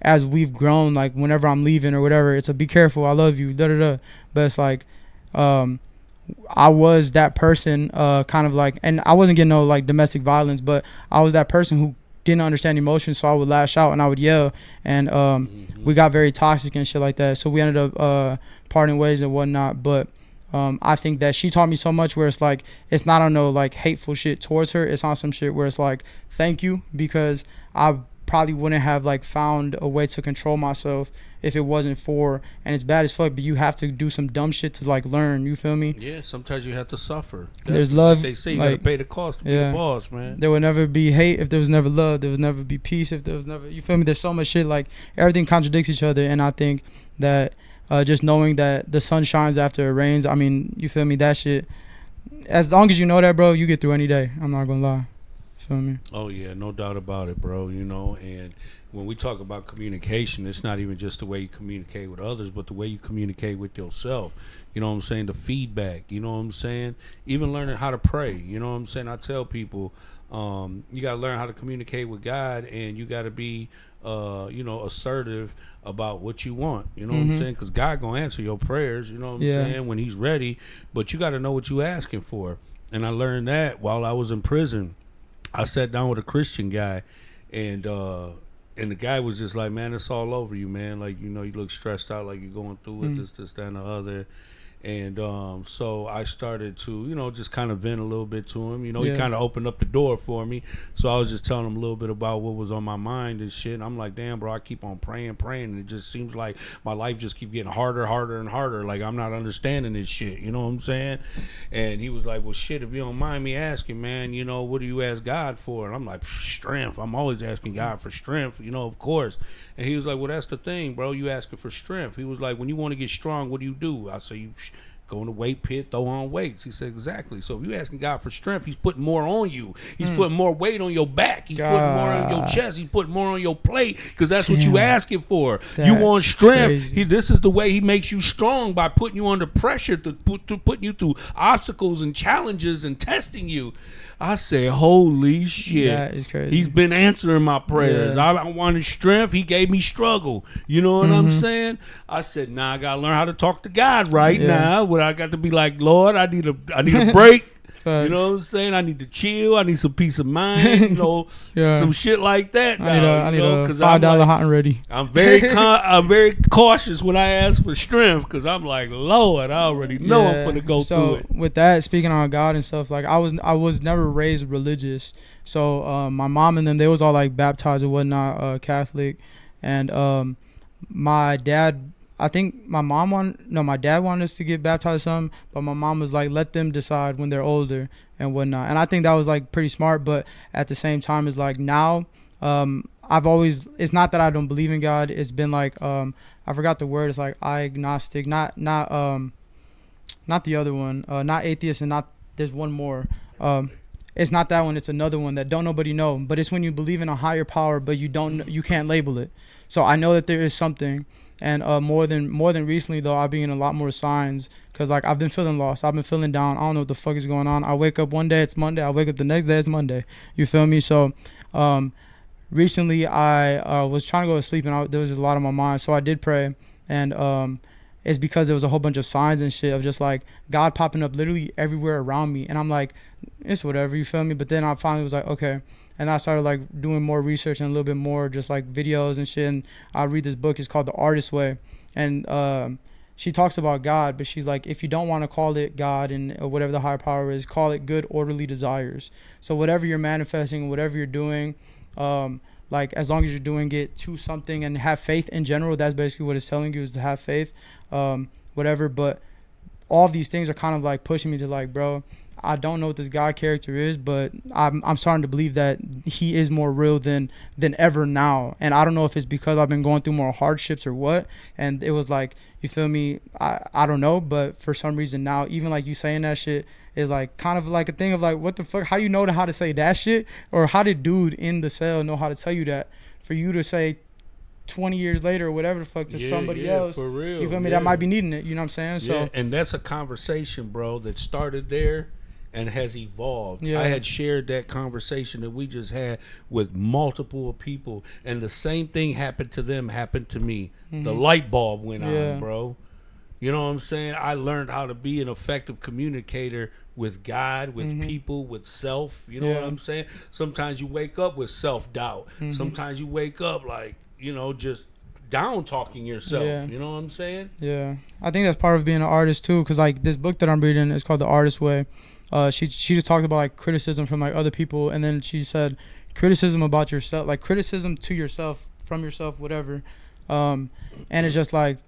as we've grown, like, whenever I'm leaving or whatever, it's a be careful, I love you, da da da. But it's like, I was that person, kind of like, and I wasn't getting no like domestic violence, but I was that person who didn't understand emotions, so I would lash out and I would yell, and we got very toxic and shit like that. So we ended up parting ways and whatnot. But I think that she taught me so much, where it's like, it's not on no like hateful shit towards her, it's on some shit where it's like, thank you, because I probably wouldn't have like found a way to control myself if it wasn't for, and it's bad as fuck, but you have to do some dumb shit to like learn, you feel me. Yeah, sometimes you have to suffer. There's love, like they say, you like, gotta pay the cost to be the boss, man. There would never be hate if there was never love. There would never be peace if there was never, you feel me. There's so much shit, like everything contradicts each other, and I think that just knowing that the sun shines after it rains, I mean, you feel me, that shit, as long as you know that, bro, you get through any day. I'm not gonna lie. Feel me? Oh yeah, no doubt about it, bro. You know, and when we talk about communication, it's not even just the way you communicate with others, but the way you communicate with yourself. You know what I'm saying? The feedback, you know what I'm saying? Even learning how to pray, you know what I'm saying? I tell people, you got to learn how to communicate with God, and you got to be, assertive about what you want, you know what I'm saying? Because God going to answer your prayers, you know what I'm saying, when he's ready, but you got to know what you're asking for. And I learned that while I was in prison. I sat down with a Christian guy, and the guy was just like, man, it's all over you, man. Like, you know, you look stressed out, like you're going through it, this, that, and the other. And so I started to, you know, just kind of vent a little bit to him. You know, he kind of opened up the door for me. So I was just telling him a little bit about what was on my mind and shit. And I'm like, damn, bro, I keep on praying. And it just seems like my life just keep getting harder and harder. Like, I'm not understanding this shit. You know what I'm saying? And he was like, well, shit, if you don't mind me asking, man, you know, what do you ask God for? And I'm like, strength. I'm always asking God for strength, you know, of course. And he was like, well, that's the thing, bro. You asking for strength. He was like, when you want to get strong, what do? I say, you go in the weight pit, throw on weights. He said, exactly. So if you asking God for strength, he's putting more on you. He's putting more weight on your back. He's putting more on your chest. He's putting more on your plate, because that's what you asking for. You want strength. This is the way he makes you strong, by putting you under pressure, to putting you through obstacles and challenges and testing you. I said, holy shit. That is crazy. He's been answering my prayers. I wanted strength. He gave me struggle. You know what I'm saying? I said, nah, I got to learn how to talk to God right now. What I got to be like, Lord, I need a break. You know what I'm saying? I need to chill. I need some peace of mind. You know, some shit like that. I need a $5 hot and ready. I'm very cautious when I ask for strength, because I'm like, Lord, I already know I'm gonna go through it. With that, speaking on God and stuff, like I was never raised religious. So my mom and them, they was all like baptized and whatnot, Catholic, and my dad I think my dad wanted us to get baptized some, but my mom was like, let them decide when they're older and whatnot. And I think that was like pretty smart, but at the same time, it's like now, it's not that I don't believe in God. It's been like, I forgot the word. It's like agnostic, not the other one, not atheist, and not, there's one more. It's not that one. It's another one that don't nobody know. But it's when you believe in a higher power, but you can't label it. So I know that there is something, and more than recently though, I've been getting a lot more signs, because like I've been feeling lost. I've been feeling down. I don't know what the fuck is going on. I wake up one day, it's Monday. I wake up the next day, it's Monday. You feel me? So recently I was trying to go to sleep, and there was a lot on my mind. So I did pray, and it's because there was a whole bunch of signs and shit of just like God popping up literally everywhere around me. And I'm like, it's whatever, you feel me? But then I finally was like, okay. And I started like doing more research and a little bit more just like videos and shit. And I read this book. It's called The Artist's Way. And she talks about God, but she's like, if you don't want to call it God and whatever the higher power is, call it good, orderly desires. So whatever you're manifesting, whatever you're doing, like as long as you're doing it to something and have faith in general, that's basically what it's telling you, is to have faith, whatever. But all of these things are kind of like pushing me to like, bro, I don't know what this God character is, but I'm starting to believe that he is more real than ever now. And I don't know if it's because I've been going through more hardships or what. And it was like, you feel me? I don't know, but for some reason now, even like you saying that shit is like kind of like a thing of like, what the fuck? How you know how to say that shit? Or how did dude in the cell know how to tell you that? For you to say 20 years later or whatever the fuck to somebody else, for real, you feel me? That might be needing it, you know what I'm saying? So and that's a conversation, bro, that started there and has evolved. I had shared that conversation that we just had with multiple people, and the same thing happened to them happened to me. The light bulb went on, bro. You know what I'm saying? I learned how to be an effective communicator with God, with people, with self. You know what I'm saying? Sometimes you wake up with self-doubt. Sometimes you wake up like, you know, just down talking yourself. You know what I'm saying? Yeah. I think that's part of being an artist too, because like this book that I'm reading is called The Artist's Way. She just talked about like criticism from like other people, and then she said criticism about yourself, like criticism to yourself, from yourself, whatever. And it's just like,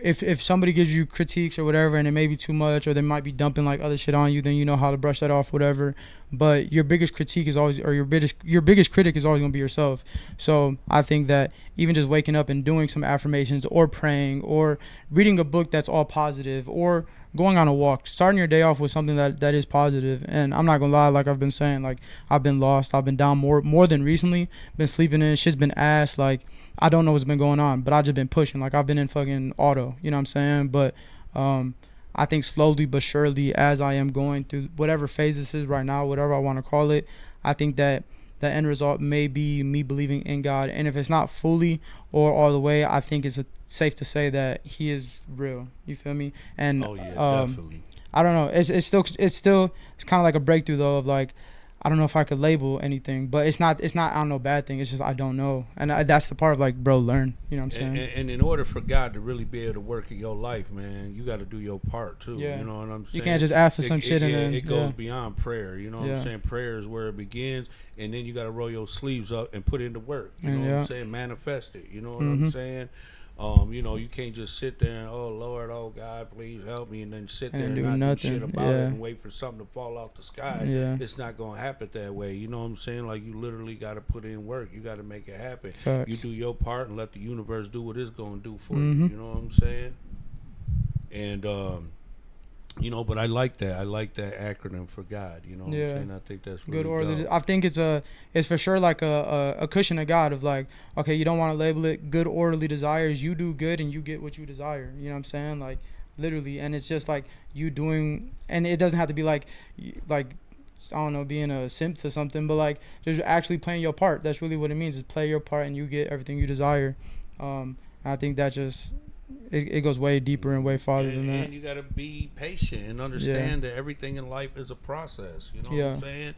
if somebody gives you critiques or whatever, and it may be too much, or they might be dumping like other shit on you, then you know how to brush that off, whatever. But your biggest critique is always, or your biggest critic is always gonna be yourself. So I think that even just waking up and doing some affirmations, or praying, or reading a book that's all positive, or going on a walk, starting your day off with something that is positive. And I'm not gonna lie, like I've been saying, like I've been lost, I've been down more than recently, been sleeping in, shit's been ass, like I don't know what's been going on, but I just been pushing, like I've been in fucking auto, you know what I'm saying? But I think slowly but surely, as I am going through whatever phase this is right now, whatever I want to call it, I think that the end result may be me believing in God. And if it's not fully or all the way, I think it's safe to say that he is real. You feel me? And definitely. I don't know. It's still kind of like a breakthrough though, of like, I don't know if I could label anything, but it's not I don't know, bad thing. It's just I don't know, and that's the part of like, bro, learn. You know what I'm saying? And in order for God to really be able to work in your life, man, you got to do your part too. You know what I'm saying? You can't just ask for some shit and then it goes beyond prayer. You know what I'm saying? Prayer is where it begins, and then you got to roll your sleeves up and put it into work. You know what I'm saying? Manifest it. You know what I'm saying? You know, you can't just sit there and, oh Lord, oh God, please help me, and then sit there and do not nothing. do shit about it and wait for something to fall out the sky. It's not gonna happen that way. You know what I'm saying? Like, you literally got to put in work. You got to make it happen. Facts. You do your part and let the universe do what it's gonna do for you. You know what I'm saying? And you know, but I like that. I like that acronym for God. You know what I'm saying? I think that's really good orderly. dope. I think it's for sure like a cushion of God of like, okay, you don't want to label it good orderly desires. You do good and you get what you desire. You know what I'm saying? Like literally, and it's just like you doing, and it doesn't have to be like I don't know, being a simp to something, but like just actually playing your part. That's really what it means, is play your part and you get everything you desire. I think that just it goes way deeper and way farther than that. And you got to be patient and understand that everything in life is a process. You know what I'm saying?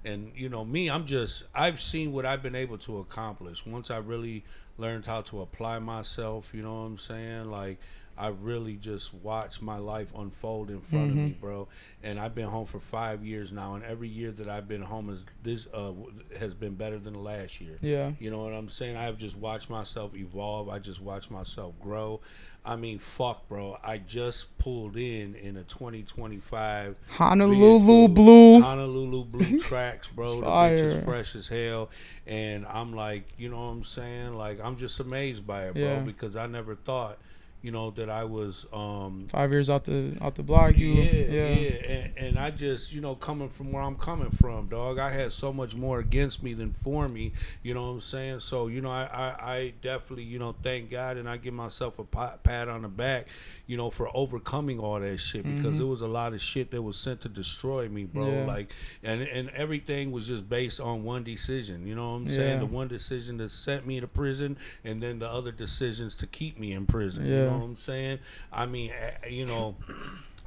And you know me, I've seen what I've been able to accomplish once I really learned how to apply myself. You know what I'm saying? Like I really just watched my life unfold in front of me, bro. And I've been home for 5 years now, and every year that I've been home has been better than the last year. Yeah. You know what I'm saying? I have just watched myself evolve. I just watched myself grow. I mean, fuck, bro. I just pulled in a 2025 Honolulu Blue. Honolulu Blue tracks, bro. The bitch is fresh as hell. And I'm like, you know what I'm saying? Like, I'm just amazed by it, bro, because I never thought, you know, that I was 5 years out the block. And I just, you know, coming from where I'm coming from, dog, I had so much more against me than for me, you know what I'm saying? So, you know, I definitely, you know, thank God, and I give myself a pat on the back, you know, for overcoming all that shit, because there was a lot of shit that was sent to destroy me, bro. Like, and everything was just based on one decision, you know what I'm saying? The one decision that sent me to prison, and then the other decisions to keep me in prison, you know what I'm saying? I mean, you know,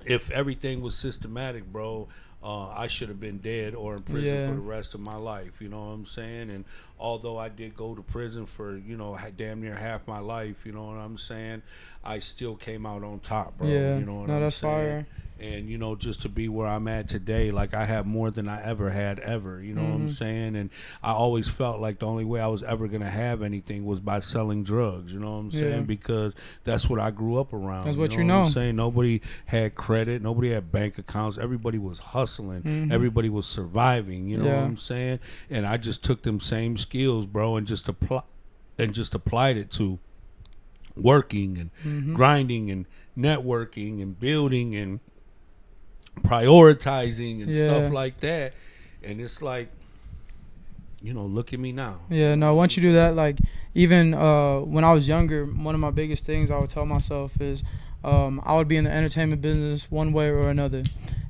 if everything was systematic, bro, I should have been dead or in prison for the rest of my life, you know what I'm saying? And although I did go to prison for, you know, damn near half my life, you know what I'm saying, I still came out on top, bro. You know what I'm saying? Fire. And, you know, just to be where I'm at today, like, I have more than I ever had ever, you know what I'm saying? And I always felt like the only way I was ever going to have anything was by selling drugs, you know what I'm saying? Because that's what I grew up around. That's what you know. What I'm saying? Nobody had credit. Nobody had bank accounts. Everybody was hustling. Everybody was surviving, you know what I'm saying? And I just took them same skills, bro, and just applied it to working and grinding and networking and building and prioritizing and stuff like that. And it's like, you know, look at me now. Once you do that, like, even when I was younger, one of my biggest things I would tell myself is I would be in the entertainment business one way or another.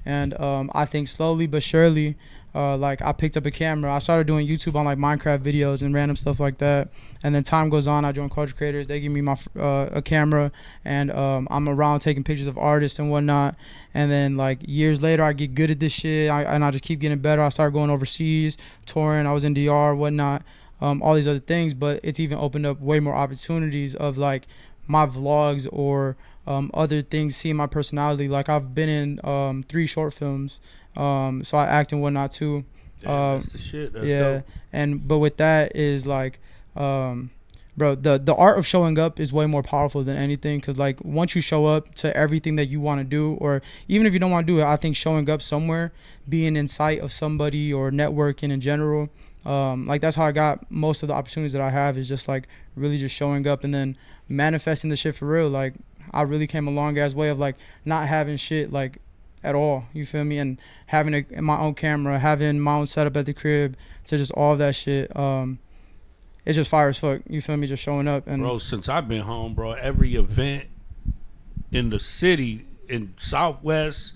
And I think slowly but surely, like, I picked up a camera. I started doing YouTube on, like, Minecraft videos and random stuff like that. And then time goes on, I join Culture Creators. They give me my a camera, and I'm around taking pictures of artists and whatnot. And then, like, years later, I get good at this shit, and I just keep getting better. I started going overseas, touring. I was in DR, whatnot, all these other things. But it's even opened up way more opportunities of, like, my vlogs or other things, seeing my personality. Like, I've been in 3 short films. So I act and whatnot too. That's the shit. That's dope. But with that is, like, bro, the art of showing up is way more powerful than anything, because, like, once you show up to everything that you want to do, or even if you don't want to do it, I think showing up somewhere, being in sight of somebody, or networking in general, like, that's how I got most of the opportunities that I have, is just, like, really just showing up and then manifesting the shit for real. Like, I really came a long ass way of, like, not having shit, like, at all, you feel me, and having my own camera, having my own setup at the crib, to just all that shit. It's just fire as fuck, you feel me, just showing up. And bro, since I've been home, bro, every event in the city, in Southwest,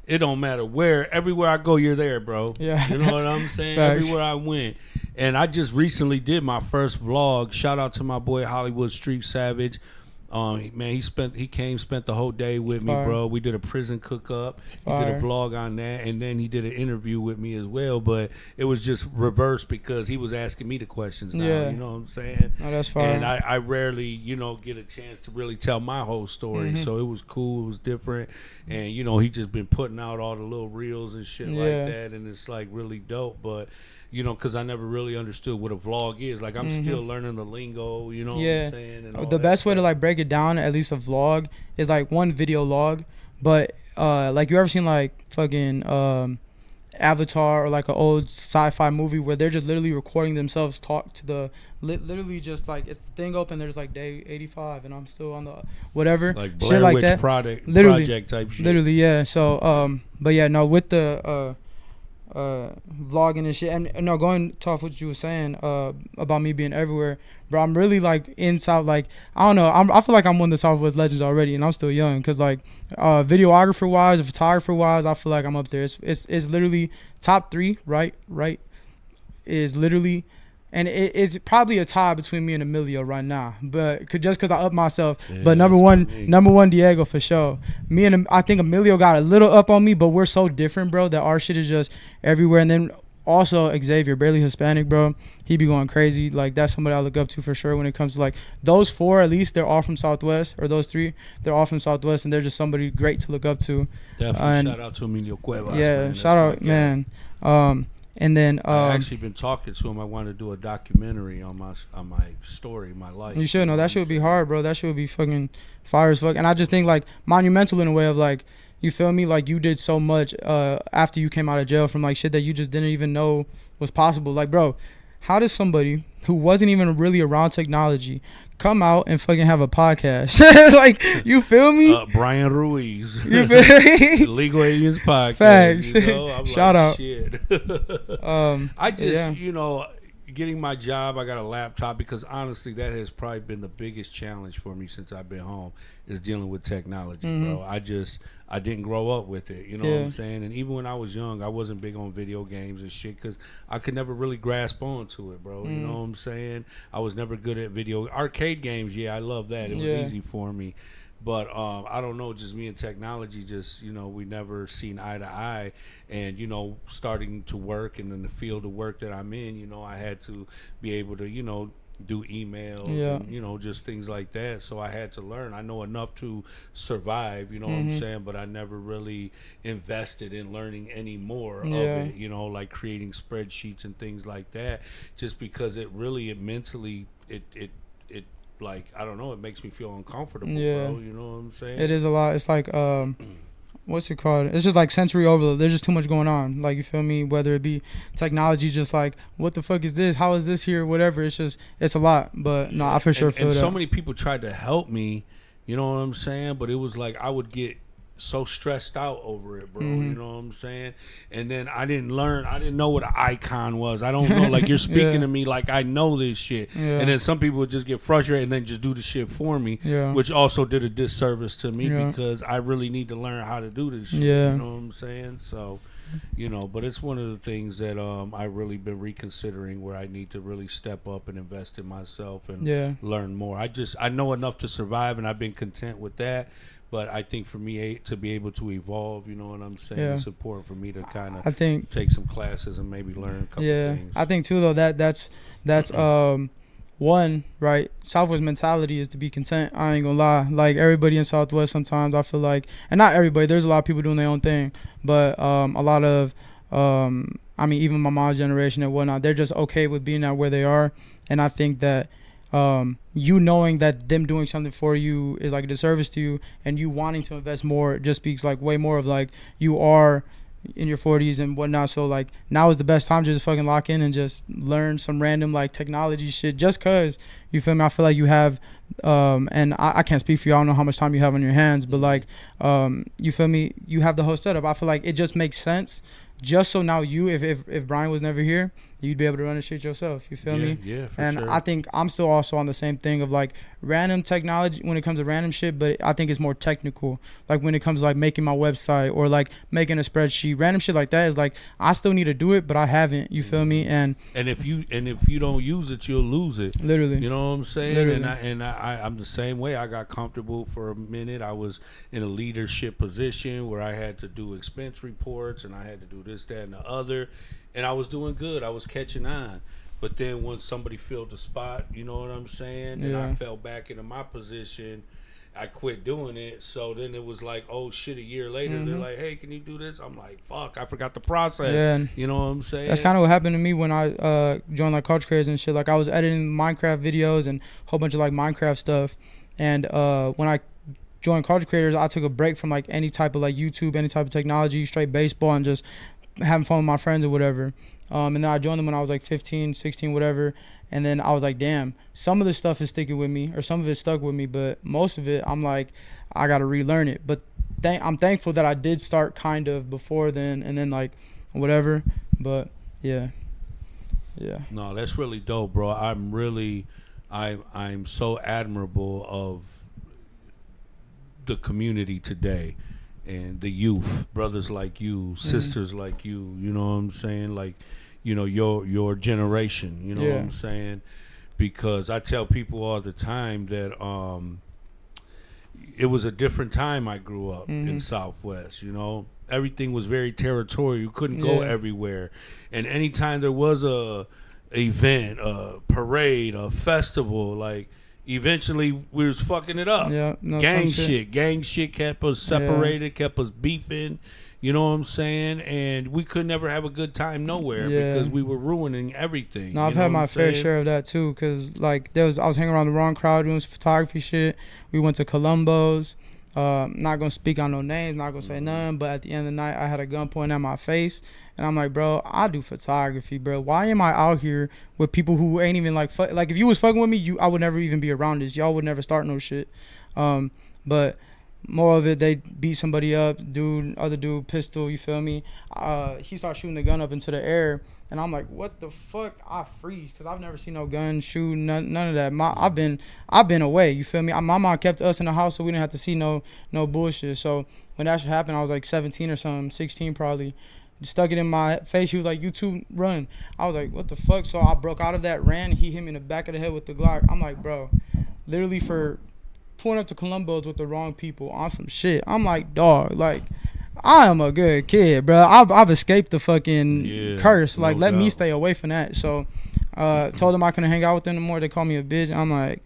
it don't matter where, everywhere I go, you're there, bro. You know what I'm saying? Everywhere I went. And I just recently did my first vlog. Shout out to my boy Hollywood Street Savage. Man, he spent the whole day with me, bro. We did a prison cook up. He did a vlog on that, and then he did an interview with me as well. But it was just reversed, because he was asking me the questions now. You know what I'm saying? Oh, that's fine. And I rarely, you know, get a chance to really tell my whole story. So it was cool. It was different. And, you know, he just been putting out all the little reels and shit like that, and it's, like, really dope. But, you know, because I never really understood what a vlog is. Like, I'm still learning the lingo, you know what I'm saying? And the best way to, like, break it down, at least a vlog, is, like, one video log. But, like, you ever seen, like, fucking Avatar, or, like, an old sci-fi movie where they're just literally recording themselves talk to the, literally just, like, it's the thing open, there's, like, day 85, and I'm still on the whatever. Like Blair shit like Witch that. Project type shit. Literally, yeah. So, but, yeah, no, with the vlogging and shit, and no, going off what you were saying about me being everywhere, bro, I'm really, like, in South, like, I don't know, I feel like I'm one of the Southwest legends already, and I'm still young, because, like, videographer wise, photographer wise, I feel like I'm up there. It's literally top 3, right is literally, and it's probably a tie between me and Emilio right now, but just because I up myself. But number one Diego for sure. Me and I think Emilio got a little up on me, but we're so different, bro, that our shit is just everywhere. And then also Xavier, barely Hispanic, bro. He be going crazy. Like, that's somebody I look up to for sure when it comes to like those 4. At least they're all from Southwest, or those 3. They're all from Southwest, and they're just somebody great to look up to. Definitely shout out to Emilio Cuevas. Yeah, man. shout out, man. And then I actually been talking to him. I want to do a documentary on my story, my life. You should know that shit would be hard, bro. That shit would be fucking fire as fuck. And I just think like monumental in a way of like, you feel me? Like, you did so much after you came out of jail from like shit that you just didn't even know was possible. Like, bro, how does somebody who wasn't even really around technology come out and fucking have a podcast? Like, you feel me? Brian Ruiz. You feel me? Legal Aliens Podcast. Facts. You know? I'm Shout like, out. Shit. I just, you know, getting my job, I got a laptop, because honestly, that has probably been the biggest challenge for me since I've been home, is dealing with technology, bro. I didn't grow up with it, you know what I'm saying? And even when I was young, I wasn't big on video games and shit, because I could never really grasp onto it, bro. You know what I'm saying? I was never good at arcade games. Yeah, I love that. It was easy for me. But I don't know, just me and technology, just, you know, we never seen eye to eye. And, you know, starting to work and in the field of work that I'm in, you know, I had to be able to, you know, do emails and, you know, just things like that. So I had to learn. I know enough to survive, you know what I'm saying? But I never really invested in learning any more of it, you know, like creating spreadsheets and things like that, just because it mentally, like, I don't know, it makes me feel uncomfortable, bro. You know what I'm saying? It is a lot. It's like, what's it called? It's just like sensory overload. There's just too much going on. Like, you feel me? Whether it be technology, just like, what the fuck is this? How is this here? Whatever. It's just, it's a lot. But no, I for sure feel that. And so many people tried to help me, you know what I'm saying? But it was like, I would get so stressed out over it, bro. You know what I'm saying? And then I didn't know what an icon was. I don't know, like, you're speaking to me like I know this shit. And then some people would just get frustrated and then just do the shit for me, which also did a disservice to me, because I really need to learn how to do this shit. You know what I'm saying? So, you know, but it's one of the things that I really been reconsidering, where I need to really step up and invest in myself and learn more. I know enough to survive, and I've been content with that. But I think for me to be able to evolve, you know what I'm saying, it's important for me to kind of take some classes and maybe learn a couple things. I think too, though, that's one, right? Southwest mentality is to be content. I ain't gonna lie. Like, everybody in Southwest, sometimes I feel like, and not everybody, there's a lot of people doing their own thing, but a lot of, I mean, even my mom's generation and whatnot, they're just okay with being at where they are. And I think that you knowing that them doing something for you is like a disservice to you, and you wanting to invest more just speaks like way more of like you are in your 40s and whatnot. So like, now is the best time to just fucking lock in and just learn some random like technology shit, just cause, you feel me? I feel like you have and I can't speak for you, I don't know how much time you have on your hands, but like you feel me, you have the whole setup. I feel like it just makes sense, just so now you, if Brian was never here, you'd be able to run the shit yourself. You feel me? Yeah, for and sure. I think I'm still also on the same thing of like random technology when it comes to random shit, but I think it's more technical. Like when it comes to like making my website or like making a spreadsheet, random shit like that is like, I still need to do it, but I haven't. You feel me? And if you don't use it, you'll lose it. Literally. You know what I'm saying? Literally. And I'm the same way. I got comfortable for a minute. I was in a leadership position where I had to do expense reports and I had to do this, that, and the other. And I was doing good. I was catching on. But then once somebody filled the spot, you know what I'm saying? And I fell back into my position. I quit doing it. So then it was like, oh shit, a year later, they're like, hey, can you do this? I'm like, fuck, I forgot the process. Yeah, you know what I'm saying? That's kind of what happened to me when I joined like Culture Creators and shit. Like I was editing Minecraft videos and a whole bunch of like Minecraft stuff. And when I joined Culture Creators, I took a break from like any type of like YouTube, any type of technology, straight baseball, and just having fun with my friends or whatever. And then I joined them when I was like 15, 16, whatever. And then I was like, damn, some of this stuff is sticking with me, or some of it stuck with me, but most of it, I'm like, I got to relearn it. But I'm thankful that I did start kind of before then, and then like whatever. But yeah. No, that's really dope, bro. I'm so admirable of the community today. And the youth, brothers like you, sisters like you know what I'm saying? Like, you know, your generation, you know what I'm saying? Because I tell people all the time that it was a different time I grew up in Southwest, you know? everything was very territorial. You couldn't go everywhere, and anytime there was a event, a parade, a festival, like eventually we was fucking it up. Yeah, no, Gang shit kept us separated, kept us beefing. You know what I'm saying? And we could never have a good time nowhere because we were ruining everything. No, I've had my fair share of that too, cause like I was hanging around the wrong crowd doing some photography shit. We went to Columbo's. Not gonna speak on no names, not gonna say none, but at the end of the night, I had a gun pointing at my face, and I'm like, bro, I do photography, bro. Why am I out here with people who ain't even like if you was fucking with me, I would never even be around this. Y'all would never start no shit. But more of it, they beat somebody up, other dude, pistol, you feel me? He started shooting the gun up into the air, and I'm like, what the fuck? I freeze, because I've never seen no gun shoot, none of that. I've been away, you feel me? My mom kept us in the house, so we didn't have to see no bullshit. So when that shit happened, I was like 17 or something, 16 probably. Stuck it in my face. He was like, you two, run. I was like, what the fuck? So I broke out of that, ran, and he hit me in the back of the head with the Glock. I'm like, bro, literally for pulling up to Columbo's with the wrong people on some shit. I'm like, dog, like, I am a good kid, bro. I've escaped the fucking curse. Like, let me stay away from that. So, told them I couldn't hang out with them anymore. They called me a bitch. I'm like,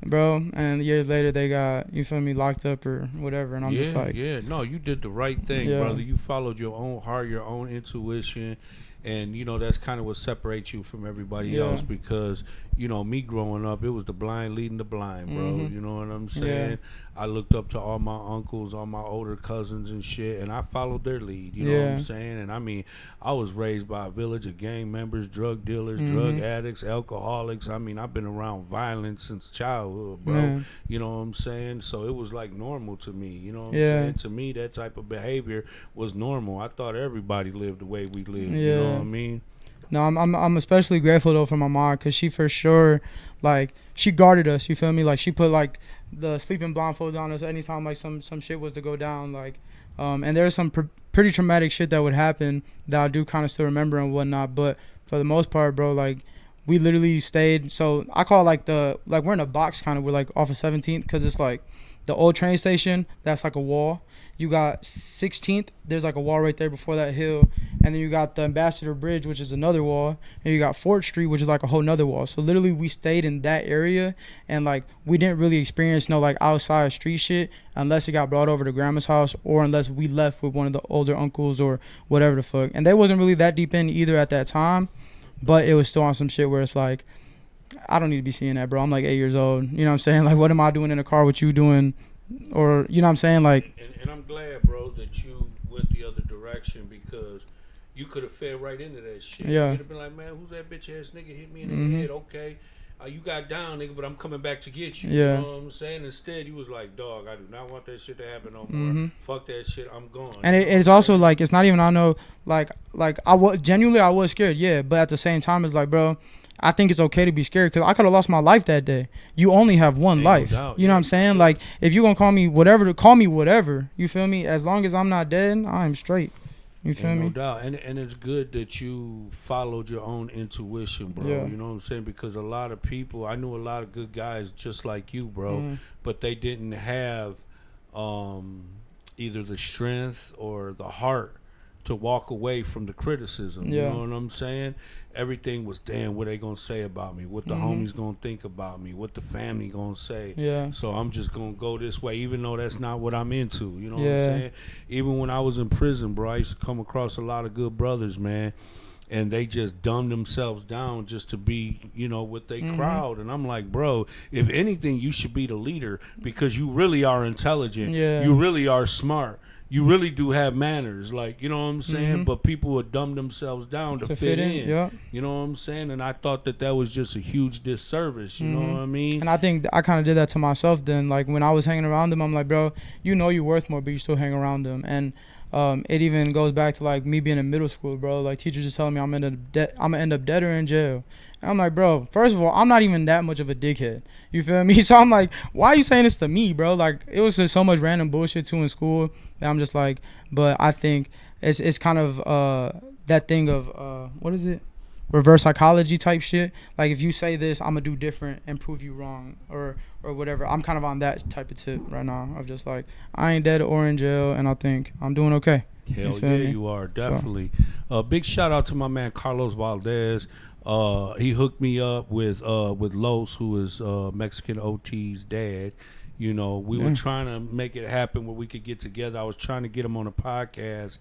bro. And years later, they got, you feel me, locked up or whatever. And I'm just like, no, you did the right thing, brother. You followed your own heart, your own intuition. And, you know, that's kind of what separates you from everybody else because, you know, me growing up, it was the blind leading the blind, bro. You know what I'm saying? I looked up to all my uncles, all my older cousins and shit, and I followed their lead, you know what I'm saying? And, I mean, I was raised by a village of gang members, drug dealers, drug addicts, alcoholics. I mean, I've been around violence since childhood, bro. You know what I'm saying? So it was, like, normal to me, you know what I'm saying? To me, that type of behavior was normal. I thought everybody lived the way we lived, you know what I mean? No, I'm especially grateful though for my mom, cause she for sure, like, she guarded us. You feel me? Like, she put like the sleeping blindfolds on us anytime like some shit was to go down. Like, and there's some pretty traumatic shit that would happen that I do kind of still remember and whatnot. But for the most part, bro, like, we literally stayed. So I call it like we're in a box kind of. We're like off of 17th, cause it's like the old train station. That's like a wall. You got 16th, there's like a wall right there before that hill. And then you got the Ambassador Bridge, which is another wall. And you got Fort Street, which is like a whole nother wall. So literally we stayed in that area. And like we didn't really experience no like outside street shit unless it got brought over to grandma's house or unless we left with one of the older uncles or whatever the fuck. And they wasn't really that deep in either at that time. But it was still on some shit where it's like, I don't need to be seeing that, bro. I'm like 8 years old. You know what I'm saying? Like, what am I doing in a car with you doing? Or, you know what I'm saying? Like, and I'm glad, bro, that you went the other direction because you could have fed right into that shit. Yeah. You'd have been like, man, who's that bitch ass nigga hit me in the head? Okay. You got down, nigga, but I'm coming back to get you. Yeah. You know what I'm saying? Instead, you was like, dog, I do not want that shit to happen no more. Fuck that shit. I'm gone. And it's also like, it's not even, I know, like I was genuinely, I was scared. Yeah. But at the same time, it's like, bro, I think it's okay to be scared because I could have lost my life that day. You only have one life. No doubt, you know what I'm saying? Like, if you're going to call me whatever, call me whatever. You feel me? As long as I'm not dead, I'm straight. You feel me? No doubt. And it's good that you followed your own intuition, bro. Yeah. You know what I'm saying? Because a lot of people, I knew a lot of good guys just like you, bro, but they didn't have either the strength or the heart to walk away from the criticism. Yeah. You know what I'm saying? Everything was, damn, what they gonna say about me? What the homies gonna think about me? What the family gonna say? Yeah. So I'm just gonna go this way, even though that's not what I'm into. You know what I'm saying? Even when I was in prison, bro, I used to come across a lot of good brothers, man, and they just dumb themselves down just to be, you know, with their crowd. And I'm like, bro, if anything, you should be the leader because you really are intelligent. Yeah. You really are smart. You really do have manners, like, you know what I'm saying? But people would dumb themselves down to fit in. Yeah. You know what I'm saying? And I thought that was just a huge disservice. You know what I mean? And I think I kind of did that to myself then. Like, when I was hanging around them, I'm like, bro, you know you're worth more, but you still hang around them. And it even goes back to, like, me being in middle school, bro. Like, teachers just telling me I'm going to end up dead or in jail. And I'm like, bro, first of all, I'm not even that much of a dickhead. You feel me? So I'm like, why are you saying this to me, bro? Like, it was just so much random bullshit, too, in school. And I'm just like, but I think it's kind of that thing of, what is it? Reverse psychology type shit. Like, if you say this, I'm going to do different and prove you wrong or whatever. I'm kind of on that type of tip right now of just like, I ain't dead or in jail, and I think I'm doing okay. Hell feel yeah, me? you are definitely. Big shout out to my man Carlos Valdez. He hooked me up with Los, who is Mexican OT's dad. You know, we were trying to make it happen where we could get together. I was trying to get him on a podcast,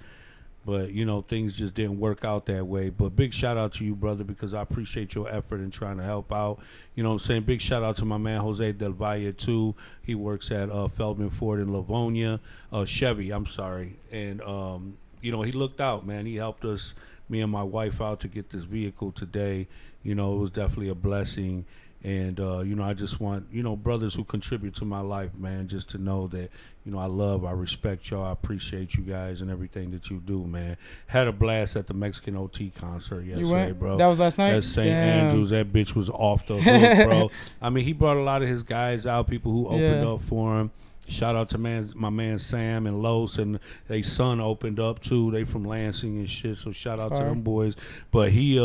but you know, things just didn't work out that way. But big shout out to you, brother, because I appreciate your effort in trying to help out. You know what I'm saying? Big shout out to my man Jose Del Valle too. He works at Feldman Ford in Livonia, Chevy. I'm sorry, and you know, he looked out, man. He helped us, me and my wife, out to get this vehicle today. You know, it was definitely a blessing. And, you know, I just want, you know, brothers who contribute to my life, man, just to know that, you know, I respect y'all. I appreciate you guys and everything that you do, man. Had a blast at the Mexican OT concert yesterday, You went? bro. That was last night? At St. Andrews. That bitch was off the hook, bro. I mean, he brought a lot of his guys out, people who opened up for him. Shout out to my man Sam and Los, and they son opened up too. They from Lansing and shit, so shout out to them boys. But he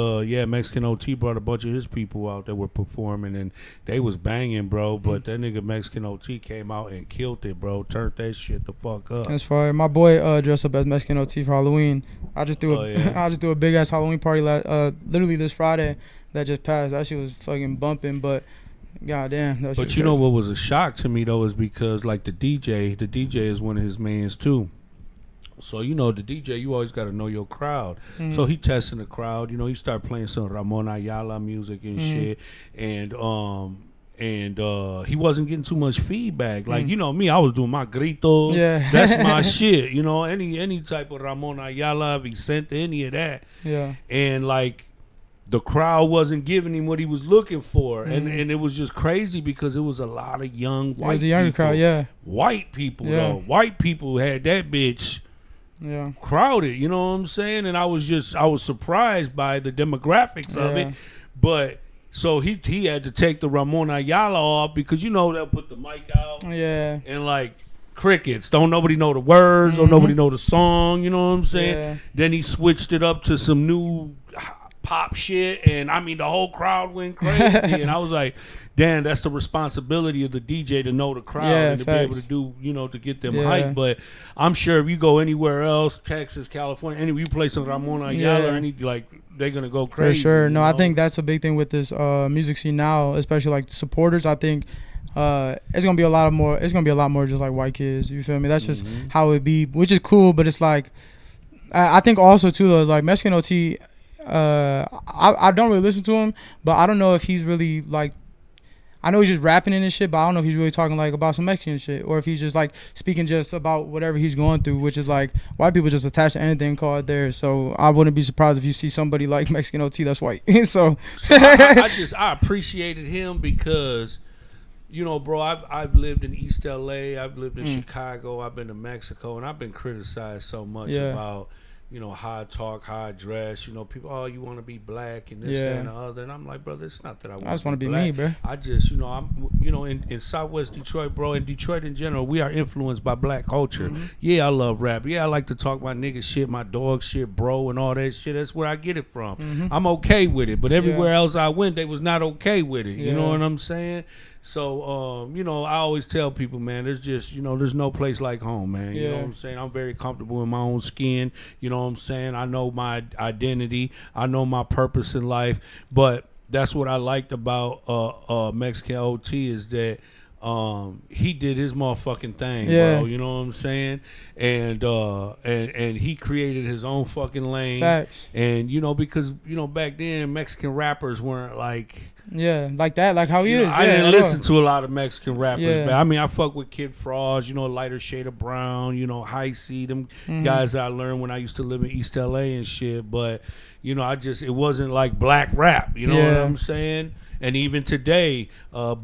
Mexican OT brought a bunch of his people out that were performing, and they was banging, bro. But that nigga Mexican OT came out and killed it, bro. Turned that shit the fuck up. That's fire. My boy dressed up as Mexican OT for Halloween. I just do a big ass Halloween party literally this Friday that just passed. That shit was fucking bumping, but God damn. But you know what was a shock to me though is because like the DJ is one of his mans too. So you know the DJ, you always got to know your crowd. So he testing the crowd. You know, he started playing some Ramon Ayala music and shit, and he wasn't getting too much feedback. Like you know me, I was doing my grito. Yeah, that's my shit. You know, any type of Ramon Ayala, Vicente, any of that. Yeah, and like. The crowd wasn't giving him what he was looking for, and it was just crazy because it was a lot of young white people. It was a younger crowd, yeah. White people, though. White people had that bitch crowded, you know what I'm saying? And I was surprised by the demographics of it. But so he had to take the Ramon Ayala off because, you know, they'll put the mic out. Yeah. And like crickets. Don't nobody know the words, don't nobody know the song, you know what I'm saying? Yeah. Then he switched it up to some new pop shit, and I mean the whole crowd went crazy. And I was like, damn, that's the responsibility of the DJ to know the crowd and to be able to do, you know, to get them hyped. But I'm sure if you go anywhere else, Texas, California, anywhere you play some Ramon Ayala or any, like, they're gonna go crazy. For sure. No, I think that's a big thing with this music scene now, especially like supporters. I think it's gonna be a lot more just like white kids, you feel me? That's just how it be, which is cool. But it's like I think also too though, like Mexican OT, I don't really listen to him, but I don't know if he's really like, I know he's just rapping in this shit, but I don't know if he's really talking like about some Mexican shit, or if he's just like speaking just about whatever he's going through, which is like white people just attach to anything called theirs. So I wouldn't be surprised if you see somebody like Mexican OT that's white. so I appreciated him because, you know, bro, I've lived in East LA, I've lived in Chicago, I've been to Mexico, and I've been criticized so much about, you know, how I talk, how I dress. You know, people, oh, you want to be black and this, that, and the other. And I'm like, brother, it's not that I just want to be black. me, bro. I just, you know, in Southwest Detroit, bro, in Detroit in general, we are influenced by black culture. Yeah, I love rap. Yeah, I like to talk my nigga shit, my dog shit, bro, and all that shit. That's where I get it from. I'm okay with it. But everywhere else I went, they was not okay with it. You know what I'm saying? So, you know, I always tell people, man, there's just, you know, there's no place like home, man. You know what I'm saying? I'm very comfortable in my own skin. You know what I'm saying? I know my identity. I know my purpose in life. But that's what I liked about Mexican OT is that he did his motherfucking thing, bro. You know what I'm saying? And he created his own fucking lane. Facts. And, you know, because, you know, back then Mexican rappers weren't like... Yeah, like that, like how he is. I didn't listen to a lot of Mexican rappers, but I mean, I fuck with Kid Frost, you know, Lighter Shade of Brown, you know, High C, them guys that I learned when I used to live in East LA and shit. But, you know, it wasn't like black rap, you know what I'm saying? And even today, but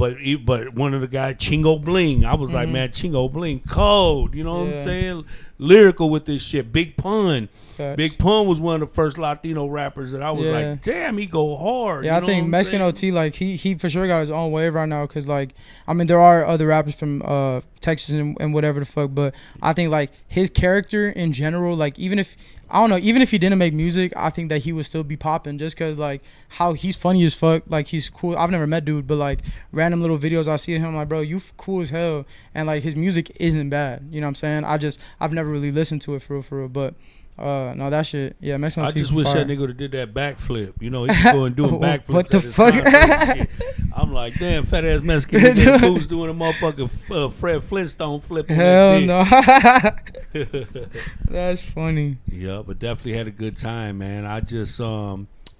one of the guys, Chingo Bling, I was like, man, Chingo Bling, cold, you know what I'm saying? Lyrical with this shit. Big Pun. Facts. Big Pun was one of the first Latino rappers that I was like, damn, he go hard. Yeah, you know I think Mexican OT, like, he for sure got his own wave right now because, like, I mean, there are other rappers from Texas and whatever the fuck, but I think, like, his character in general, like, even if he didn't make music, I think that he would still be popping just because, like, how he's funny as fuck. Like, he's cool. I've never met dude, but, like, random little videos I see of him, I'm like, bro, you cool as hell. And, like, his music isn't bad. You know what I'm saying? I've never never really listened to it for real. But no, that shit, yeah, Mexican I tea just wish fire. that nigga would have did that backflip. You know, he was going doing backflips. What the at his fuck? time, shit. I'm like, damn, fat ass Mexican nigga who's doing a motherfucking Fred Flintstone flip on Hell that no. bitch. That's funny. Yeah, but definitely had a good time, man. I just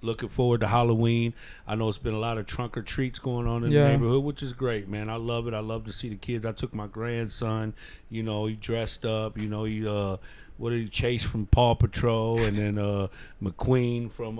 looking forward to Halloween. I know it's been a lot of trunk or treats going on in the neighborhood, which is great, man. I love it. I love to see the kids. I took my grandson. You know, he dressed up. You know, he what did he chase from Paw Patrol, and then McQueen from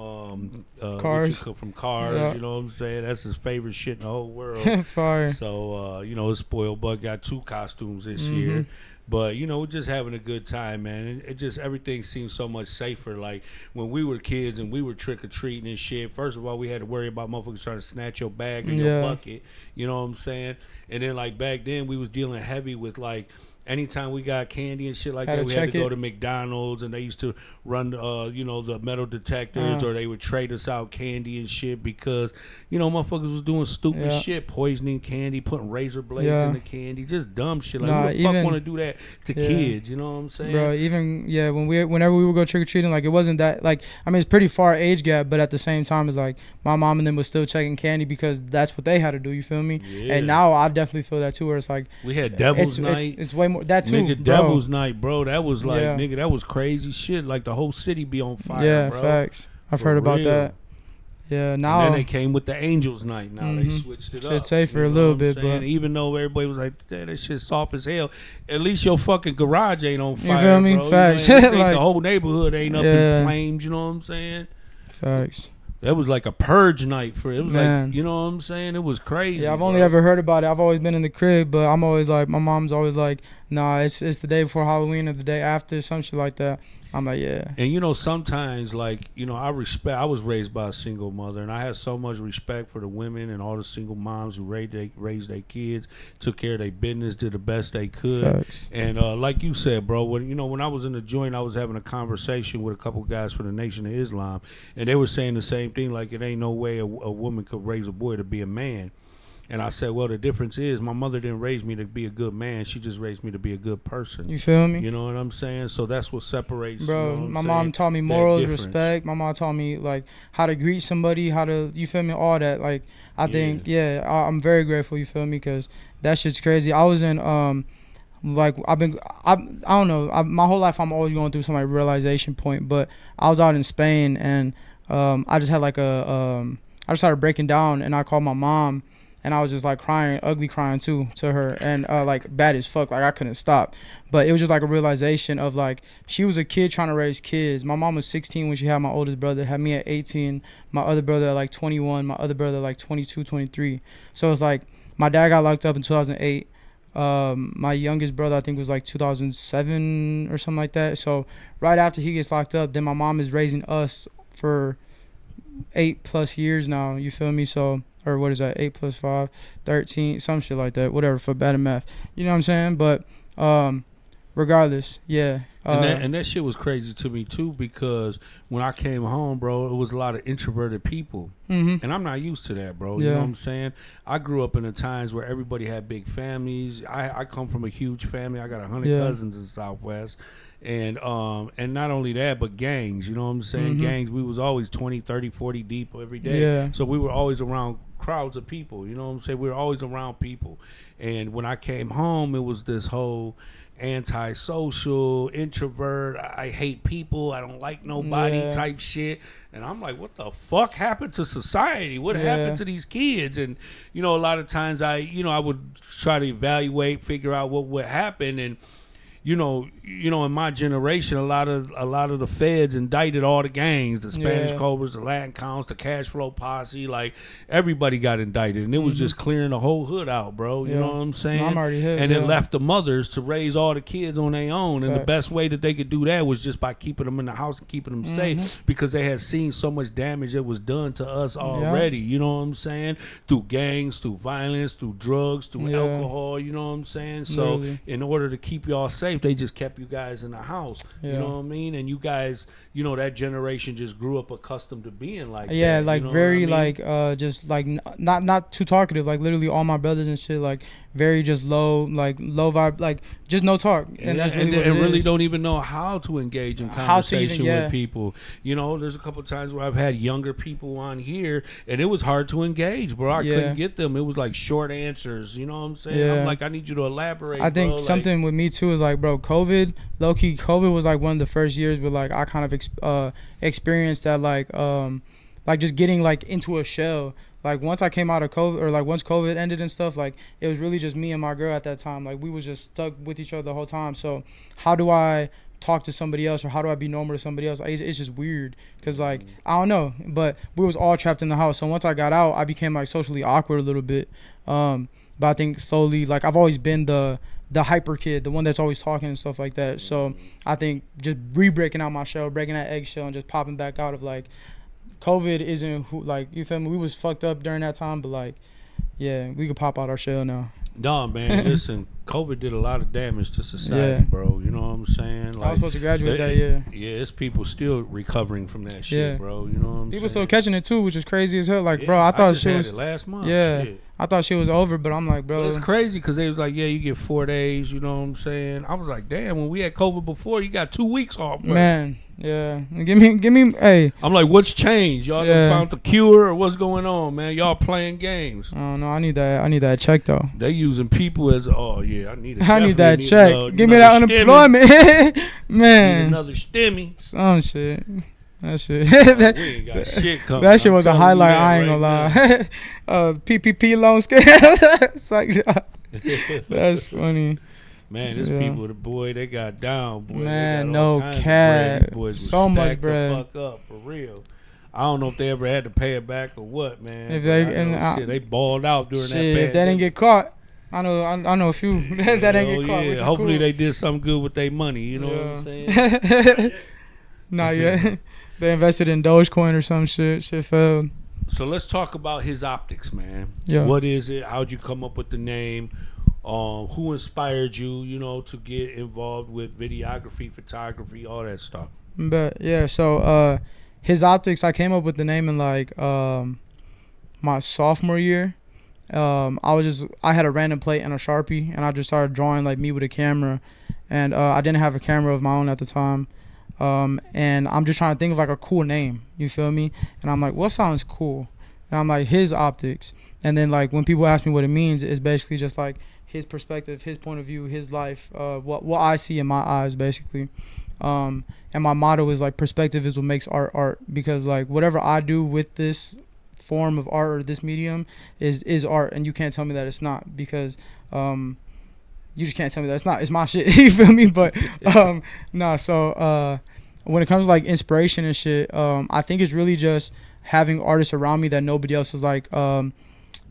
Cars. from Cars. Yeah. You know what I'm saying? That's his favorite shit in the whole world. Fire. So you know, his spoiled bug got 2 costumes this year. But, you know, we're just having a good time, man. It just, everything seems so much safer. Like, when we were kids and we were trick-or-treating and shit, first of all, we had to worry about motherfuckers trying to snatch your bag and your bucket. You know what I'm saying? And then, like, back then, we was dealing heavy with, like, anytime we got candy and shit like that, we had to go to McDonald's, and they used to run, you know, the metal detectors, or they would trade us out candy and shit because, you know, motherfuckers was doing stupid shit, poisoning candy, putting razor blades in the candy, just dumb shit. Like, who the fuck want to do that to kids? You know what I'm saying? Bro, even whenever we would go trick or treating, like, it wasn't that, like, I mean, it's pretty far age gap, but at the same time, it's like my mom and them was still checking candy because that's what they had to do. You feel me? Yeah. And now I definitely feel that too, where it's like we had Devil's Night. It's way more that too. Nigga, bro. Devil's Night, bro. That was like, nigga, that was crazy shit. Like, the whole city be on fire, yeah, bro. facts. I've For heard about real. that. Yeah, now and then they came with the Angels Night. Now they switched it up. Shit safer You a know little what I'm bit, saying? but even though everybody was like, that shit's soft as hell, at least your fucking garage ain't on fire. You feel me? Bro. Facts. You know, at least Like, the whole neighborhood ain't up in flames. You know what I'm saying? Facts. That was like a purge night for it. It was Man. like, you know what I'm saying? It was crazy. Yeah, I've only ever heard about it. I've always been in the crib, but I'm always like, my mom's always like, nah, it's the day before Halloween or the day after, some shit like that. I'm like, yeah. And, you know, sometimes, like, you know, I was raised by a single mother, and I had so much respect for the women and all the single moms who raised their kids, took care of their business, did the best they could. Facts. And like you said, bro, when I was in the joint, I was having a conversation with a couple guys for the Nation of Islam, and they were saying the same thing, like, it ain't no way a woman could raise a boy to be a man. And I said, well, the difference is my mother didn't raise me to be a good man. She just raised me to be a good person. You feel me? You know what I'm saying? So that's what separates. Bro, you know what my I'm mom saying? taught me That morals, difference. respect. My mom taught me, like, how to greet somebody, how to, you feel me, all that. Like, I think, I'm very grateful, you feel me, because that shit's crazy. I was in, like, I don't know, my whole life I'm always going through some, like, realization point, but I was out in Spain, and I just had, like, I just started breaking down, and I called my mom, and I was just like crying, ugly crying too, to her, and like bad as fuck, like I couldn't stop. But it was just like a realization of like, she was a kid trying to raise kids. My mom was 16 when she had my oldest brother, had me at 18, my other brother at like 21, my other brother at like 22, 23. So it's like, my dad got locked up in 2008. My youngest brother, I think, was like 2007 or something like that. So right after he gets locked up, then my mom is raising us for 8+ years now, you feel me? So, or what is that, 8 + 5, 13, some shit like that, whatever, for bad at math, you know what I'm saying? But regardless, yeah. And that shit was crazy to me too, because when I came home, bro, it was a lot of introverted people, and I'm not used to that, bro. You know what I'm saying? I grew up in the times where everybody had big families. I come from a huge family. I got 100 cousins in the Southwest. And not only that, but gangs, you know what I'm saying? Gangs, we was always 20, 30, 40 deep every day. Yeah. So we were always around crowds of people, you know what I'm saying? We were always around people. And when I came home, it was this whole antisocial, introvert, I hate people, I don't like nobody type shit. And I'm like, what the fuck happened to society? What happened to these kids? And, you know, a lot of times I would try to evaluate, figure out what would happen. And you know, in my generation, a lot of the feds indicted all the gangs, the Spanish Cobras, the Latin Counts, the Cash Flow Posse, like everybody got indicted, and it was just clearing the whole hood out, bro. You know what I'm saying? I'm already hit, and it left the mothers to raise all the kids on their own, and the best way that they could do that was just by keeping them in the house and keeping them safe, because they had seen so much damage that was done to us already. You know what I'm saying? Through gangs, through violence, through drugs, through alcohol. You know what I'm saying? So in order to keep y'all safe, life. They just kept you guys in the house. Yeah. You know what I mean? And you guys, you know, that generation just grew up accustomed to being like yeah, that. like You know very what I mean? like just like not too talkative. Like literally all my brothers and shit like very just low vibe, like just no talk. And that's really what it really is. don't even know how to engage in How to even, conversation yeah. with people. You know, there's a couple of times where I've had younger people on here, and it was hard to engage, bro. I Yeah. couldn't get them. It was like short answers. You know what I'm saying? Yeah. I'm like, I need you to elaborate. I think bro. something with me too is like, bro, low-key COVID was like one of the first years where like I kind of experienced that like just getting like into a shell. Like once I came out of COVID, or like once COVID ended and stuff, like it was really just me and my girl at that time. Like we was just stuck with each other the whole time. So how do I talk to somebody else, or how do I be normal to somebody else? Like, it's just weird because like I don't know, but we was all trapped in the house. So once I got out, I became like socially awkward a little bit. But I think slowly, like I've always been the hyper kid, the one that's always talking and stuff like that. So I think just breaking out my shell, breaking that eggshell, and just popping back out of like COVID isn't who, like, you feel me? We was fucked up during that time, but like, yeah, we could pop out our shell now. No, man, listen, COVID did a lot of damage to society, Yeah. bro. You know what I'm saying? Like, I was supposed to graduate that year. Yeah, it's people still recovering from that shit, Yeah. bro. You know what I'm saying? People still catching it too, which is crazy as hell. Like, Yeah, bro, I thought just shit had was it last month. Yeah. Shit. I thought shit was over, but I'm like, bro, But it's crazy because they was like, yeah, you get 4 days. You know what I'm saying? I was like, damn, when we had COVID before, you got 2 weeks off, bro. man, yeah. Give me, hey. I'm like, what's changed? Y'all Yeah. done found the cure, or what's going on, man? Y'all playing games. I don't know. I need that check though. They using people as, oh yeah, I need. I need that definitely check. Give me that another stimmy. unemployment, Need man. another stimmy. Some shit. That shit. We ain't got shit coming. That shit I'm was a telling you highlight. that I ain't right gonna lie. PPP loan scam. It's like, that's funny. Man, this Yeah. people, the boy, they got down, boy. Man, They got all no kinds of cap. bread. Boys was So much stacked the bread. fuck up, for real. I don't know if they ever had to pay it back or what, man. If but they- I know, and I- shit, they balled out during Shit, that. if they didn't get caught, I know a few that didn't Hell get caught. yeah. Which is Hopefully cool. they did something good with their money. You know what I'm saying? saying? Not yet. They invested in Dogecoin or some shit. Shit failed. So let's talk about HisOptics, man. Yeah. What is it? How'd you come up with the name? Who inspired you, you know, to get involved with videography, photography, all that stuff? But yeah, so HisOptics, I came up with the name in like my sophomore year. I had a random plate and a Sharpie, and I just started drawing like me with a camera, and I didn't have a camera of my own at the time. And I'm just trying to think of like a cool name, you feel me? And I'm like, what sounds cool? And I'm like, HisOptics. And then like when people ask me what it means, it's basically just like his perspective, his point of view, his life, what I see in my eyes, basically. And my motto is like, perspective is what makes art, because like whatever I do with this form of art or this medium is art, and you can't tell me that it's not, because you just can't tell me that it's not. It's my shit. You feel me? But so when it comes to like inspiration and shit, I think it's really just having artists around me that nobody else was like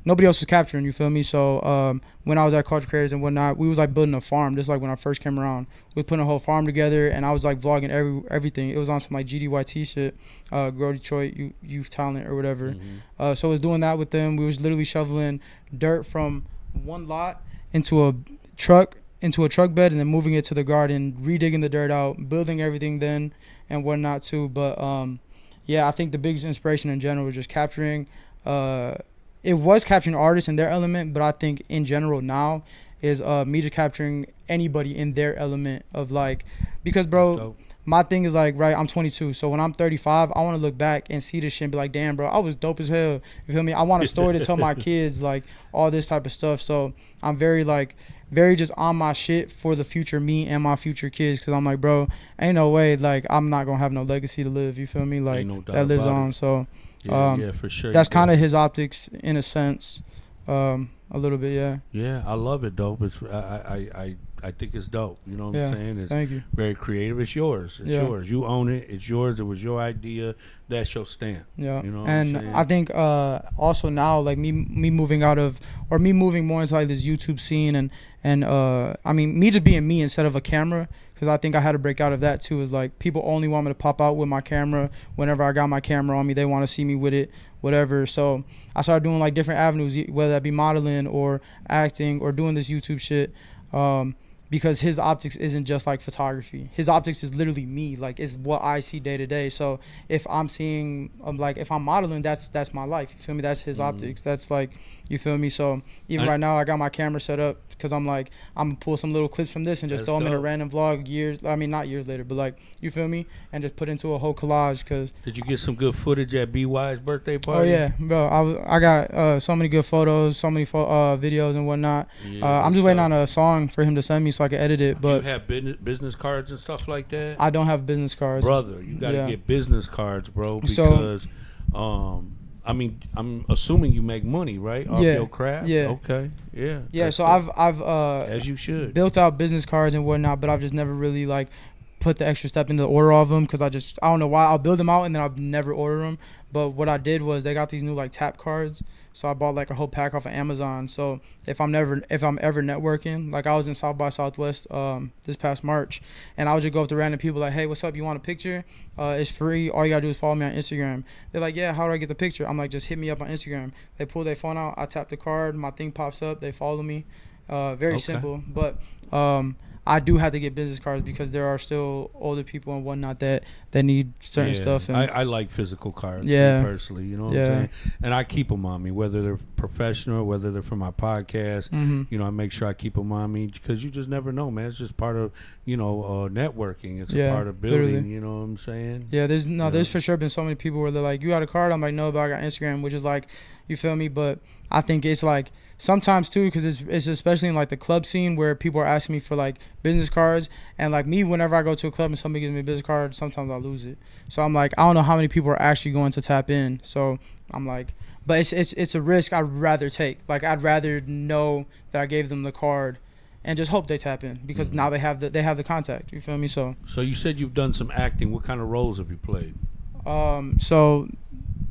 nobody else was capturing, you feel me? So when I was at Culture Creators and whatnot, we was like building a farm, just like when I first came around. We were putting a whole farm together, and I was like vlogging everything. It was on some like GDYT shit, Grow Detroit Youth Talent or whatever. Mm-hmm. So I was doing that with them. We was literally shoveling dirt from one lot into a truck bed, and then moving it to the garden, redigging the dirt out, building everything then and whatnot too. But yeah, I think the biggest inspiration in general was just capturing it was capturing artists in their element, but I think in general now is me just capturing anybody in their element of like, because bro, my thing is like, right, I'm 22, so when I'm 35, I want to look back and see this shit and be like, damn bro, I was dope as hell, you feel me? I want a story to tell my kids, like all this type of stuff. So I'm very just on my shit for the future me and my future kids, because I'm like, bro, ain't no way like I'm not gonna have no legacy to live, you feel me? Like no doubt that lives about on. it. So Yeah, for sure. that's kind of HisOptics in a sense, a little bit. Yeah. Yeah, I love it, dope. It's I think it's dope. You know what I'm saying? It's Thank you. very creative. It's yours. It's yours. You own it. It's yours. It was your idea. That's your stamp. Yeah. You know what I'm and saying? I think also now like me moving out of, or me moving more into like this YouTube scene, and I mean me just being me instead of a camera, because I think I had to break out of that too. Is like people only want me to pop out with my camera whenever I got my camera on me. They want to see me with it, whatever. So I started doing like different avenues, whether that be modeling or acting or doing this YouTube shit. because his optics isn't just like photography. His optics is literally me, like it's what I see day to day. So if I'm seeing, like if I'm modeling, that's my life. You feel me? That's his optics. That's like, you feel me? So even right now, I got my camera set up because I'm like, I'm gonna pull some little clips from this and just throw them in a random vlog not years later, but like, you feel me? And just put into a whole collage. Cause did you get some good footage at BY's birthday party? Oh yeah, bro. I got so many good photos, so many videos and whatnot. Yeah, I'm just waiting on a song for him to send me so I can edit it. But you have business cards and stuff like that? I don't have business cards, brother. You gotta get business cards, bro. Because I mean, I'm assuming you make money, right? Off your craft? Yeah. Okay. Yeah. Yeah. So I've as you should built out business cards and whatnot, but I've just never really like put the extra step into the order of them because I don't know why. I'll build them out and then I'll never order them. But what I did was they got these new like tap cards, so I bought like a whole pack off of Amazon. So if I'm ever networking, like I was in South by Southwest this past March, and I would just go up to random people like, hey, what's up? You want a picture? It's free. All you gotta do is follow me on Instagram. They're like, yeah, how do I get the picture? I'm like, just hit me up on Instagram. They pull their phone out, I tap the card, my thing pops up, they follow me. Very simple, but I do have to get business cards because there are still older people and whatnot that need certain stuff. And I like physical cards, personally. You know what I'm saying? And I keep them on me, whether they're professional, whether they're for my podcast. You know, I make sure I keep them on me because you just never know, man. It's just part of networking. It's a part of building. Literally. You know what I'm saying? Yeah, there's for sure been so many people where they're like, you got a card? I'm like, no, but I got Instagram, which is like, you feel me? But I think it's like, sometimes too, because it's especially in like the club scene where people are asking me for like business cards, and like me, whenever I go to a club and somebody gives me a business card, sometimes I lose it. So I'm like, I don't know how many people are actually going to tap in. So I'm like, but it's a risk I'd rather take. Like I'd rather know that I gave them the card and just hope they tap in because now they have the contact. You feel me? So you said you've done some acting. What kind of roles have you played? So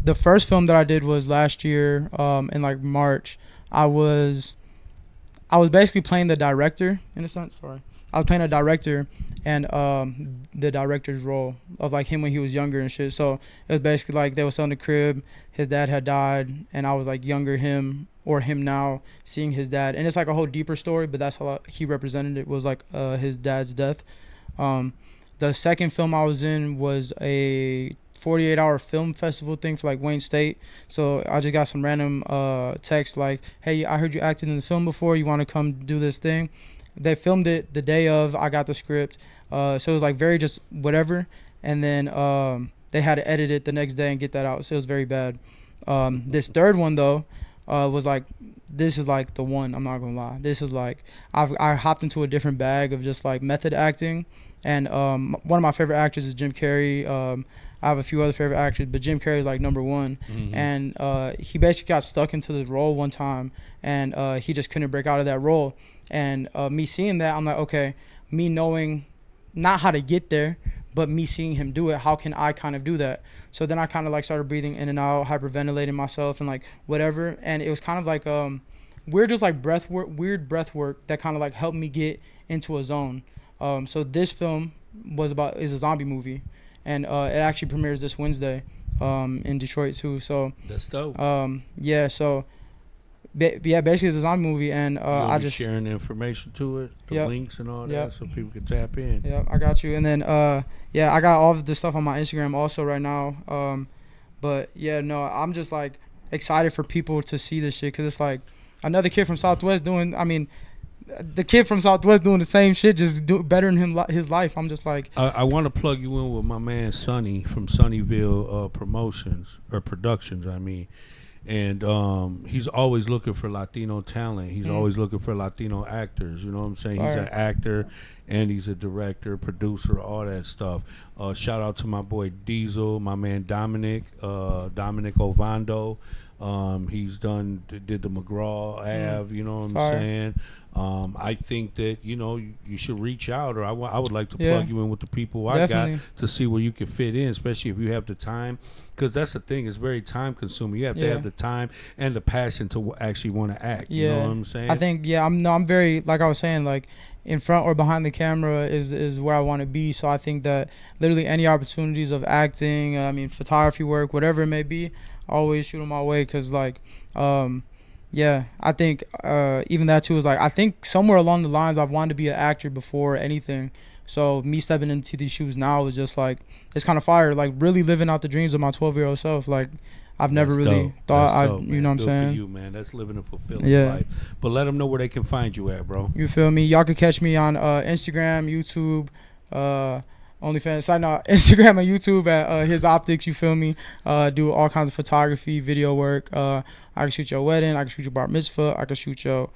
the first film that I did was last year in like March. I was basically playing the director in a sense. Sorry, I was playing a director and the director's role of like him when he was younger and shit. So it was basically like they were selling the crib. His dad had died, and I was like younger him or him now seeing his dad, and it's like a whole deeper story. But that's how he represented it, was like his dad's death. The second film I was in was a 48-hour film festival thing for like Wayne State. So I just got some random text like, hey, I heard you acted in the film before, you want to come do this thing? They filmed it the day of I got the script, so it was like very just whatever, and then they had to edit it the next day and get that out, so it was very bad. This third one though was like, this is like the one, I'm not gonna lie. This is like, I hopped into a different bag of just like method acting, and one of my favorite actors is Jim Carrey. I have a few other favorite actors, but Jim Carrey is like number one. And he basically got stuck into the role one time, and he just couldn't break out of that role. And me seeing that, I'm like, okay, me knowing not how to get there, but me seeing him do it, how can I kind of do that? So then I kind of like started breathing in and out, hyperventilating myself and like whatever. And it was kind of like weird, just like weird breath work that kind of like helped me get into a zone. So this film is a zombie movie. And it actually premieres this Wednesday in Detroit too. So that's dope. Yeah. So basically it's a zombie movie, and I just sharing the information to it, the links and all that, so people can tap in. Yeah, I got you. And then I got all of the stuff on my Instagram also right now. But yeah, no, I'm just like excited for people to see this shit because it's like another kid from Southwest doing. I mean, the kid from Southwest doing the same shit, just bettering his life. I'm just like, I want to plug you in with my man Sonny from Sunnyville Productions. I mean, and he's always looking for Latino talent. He's always looking for Latino actors. You know what I'm saying? He's an actor and he's a director, producer, all that stuff. Shout out to my boy Diesel, my man Dominic Ovando. He's did the McGraw Ave, you know what I'm saying? I think that, you should reach out, or I would like to plug you in with the people I got to see where you can fit in, especially if you have the time, because that's the thing, it's very time consuming. You have to have the time and the passion to actually want to act. You know what I'm saying? I think, I'm very, like I was saying, like in front or behind the camera is where I want to be. So I think that literally any opportunities of acting, photography work, whatever it may be, always shoot them my way, because like Yeah, I think even that too is like, I think somewhere along the lines I've wanted to be an actor before anything. So me stepping into these shoes now is just like, it's kind of fire. Like really living out the dreams of my 12-year-old self. Like I've never That's really dope. thought That's I, dope, you man. know what I'm Good saying? for you, man. That's living a fulfilling Yeah. life. But let them know where they can find you at, bro. You feel me? Y'all can catch me on Instagram, YouTube, OnlyFans. Sorry, no, Instagram and YouTube at HisOptics. You feel me? Do all kinds of photography, video work. I can shoot your wedding. I can shoot your bar mitzvah. I can shoot your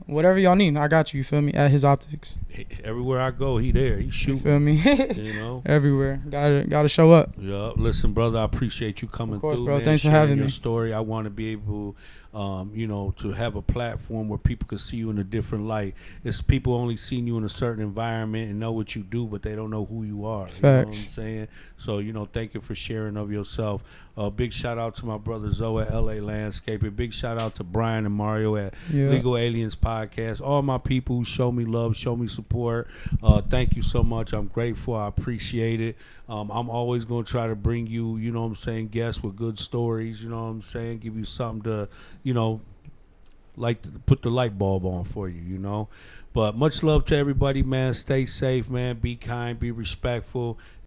whatever y'all need. I got you. You feel me? At HisOptics. Everywhere I go, he there. He You shooting. feel me? You know. Everywhere. Gotta show up. Yeah. Listen, brother, I appreciate you coming Of course, through, bro. man, Thanks for sharing having your me. story. I want to be able, to have a platform where people can see you in a different light. It's people only seeing you in a certain environment and know what you do, but they don't know who you are. You know what I'm Facts. saying? So, thank you for sharing of yourself. Big shout out to my brother Zoe at LA Landscaping. Big shout out to Brian and Mario at Yeah. Legal Aliens Podcast. All my people who show me love, show me support. Thank you so much. I'm grateful. I appreciate it. I'm always going to try to bring you, guests with good stories, give you something to, like to put the light bulb on for you, But much love to everybody, man. Stay safe, man. Be kind, be respectful.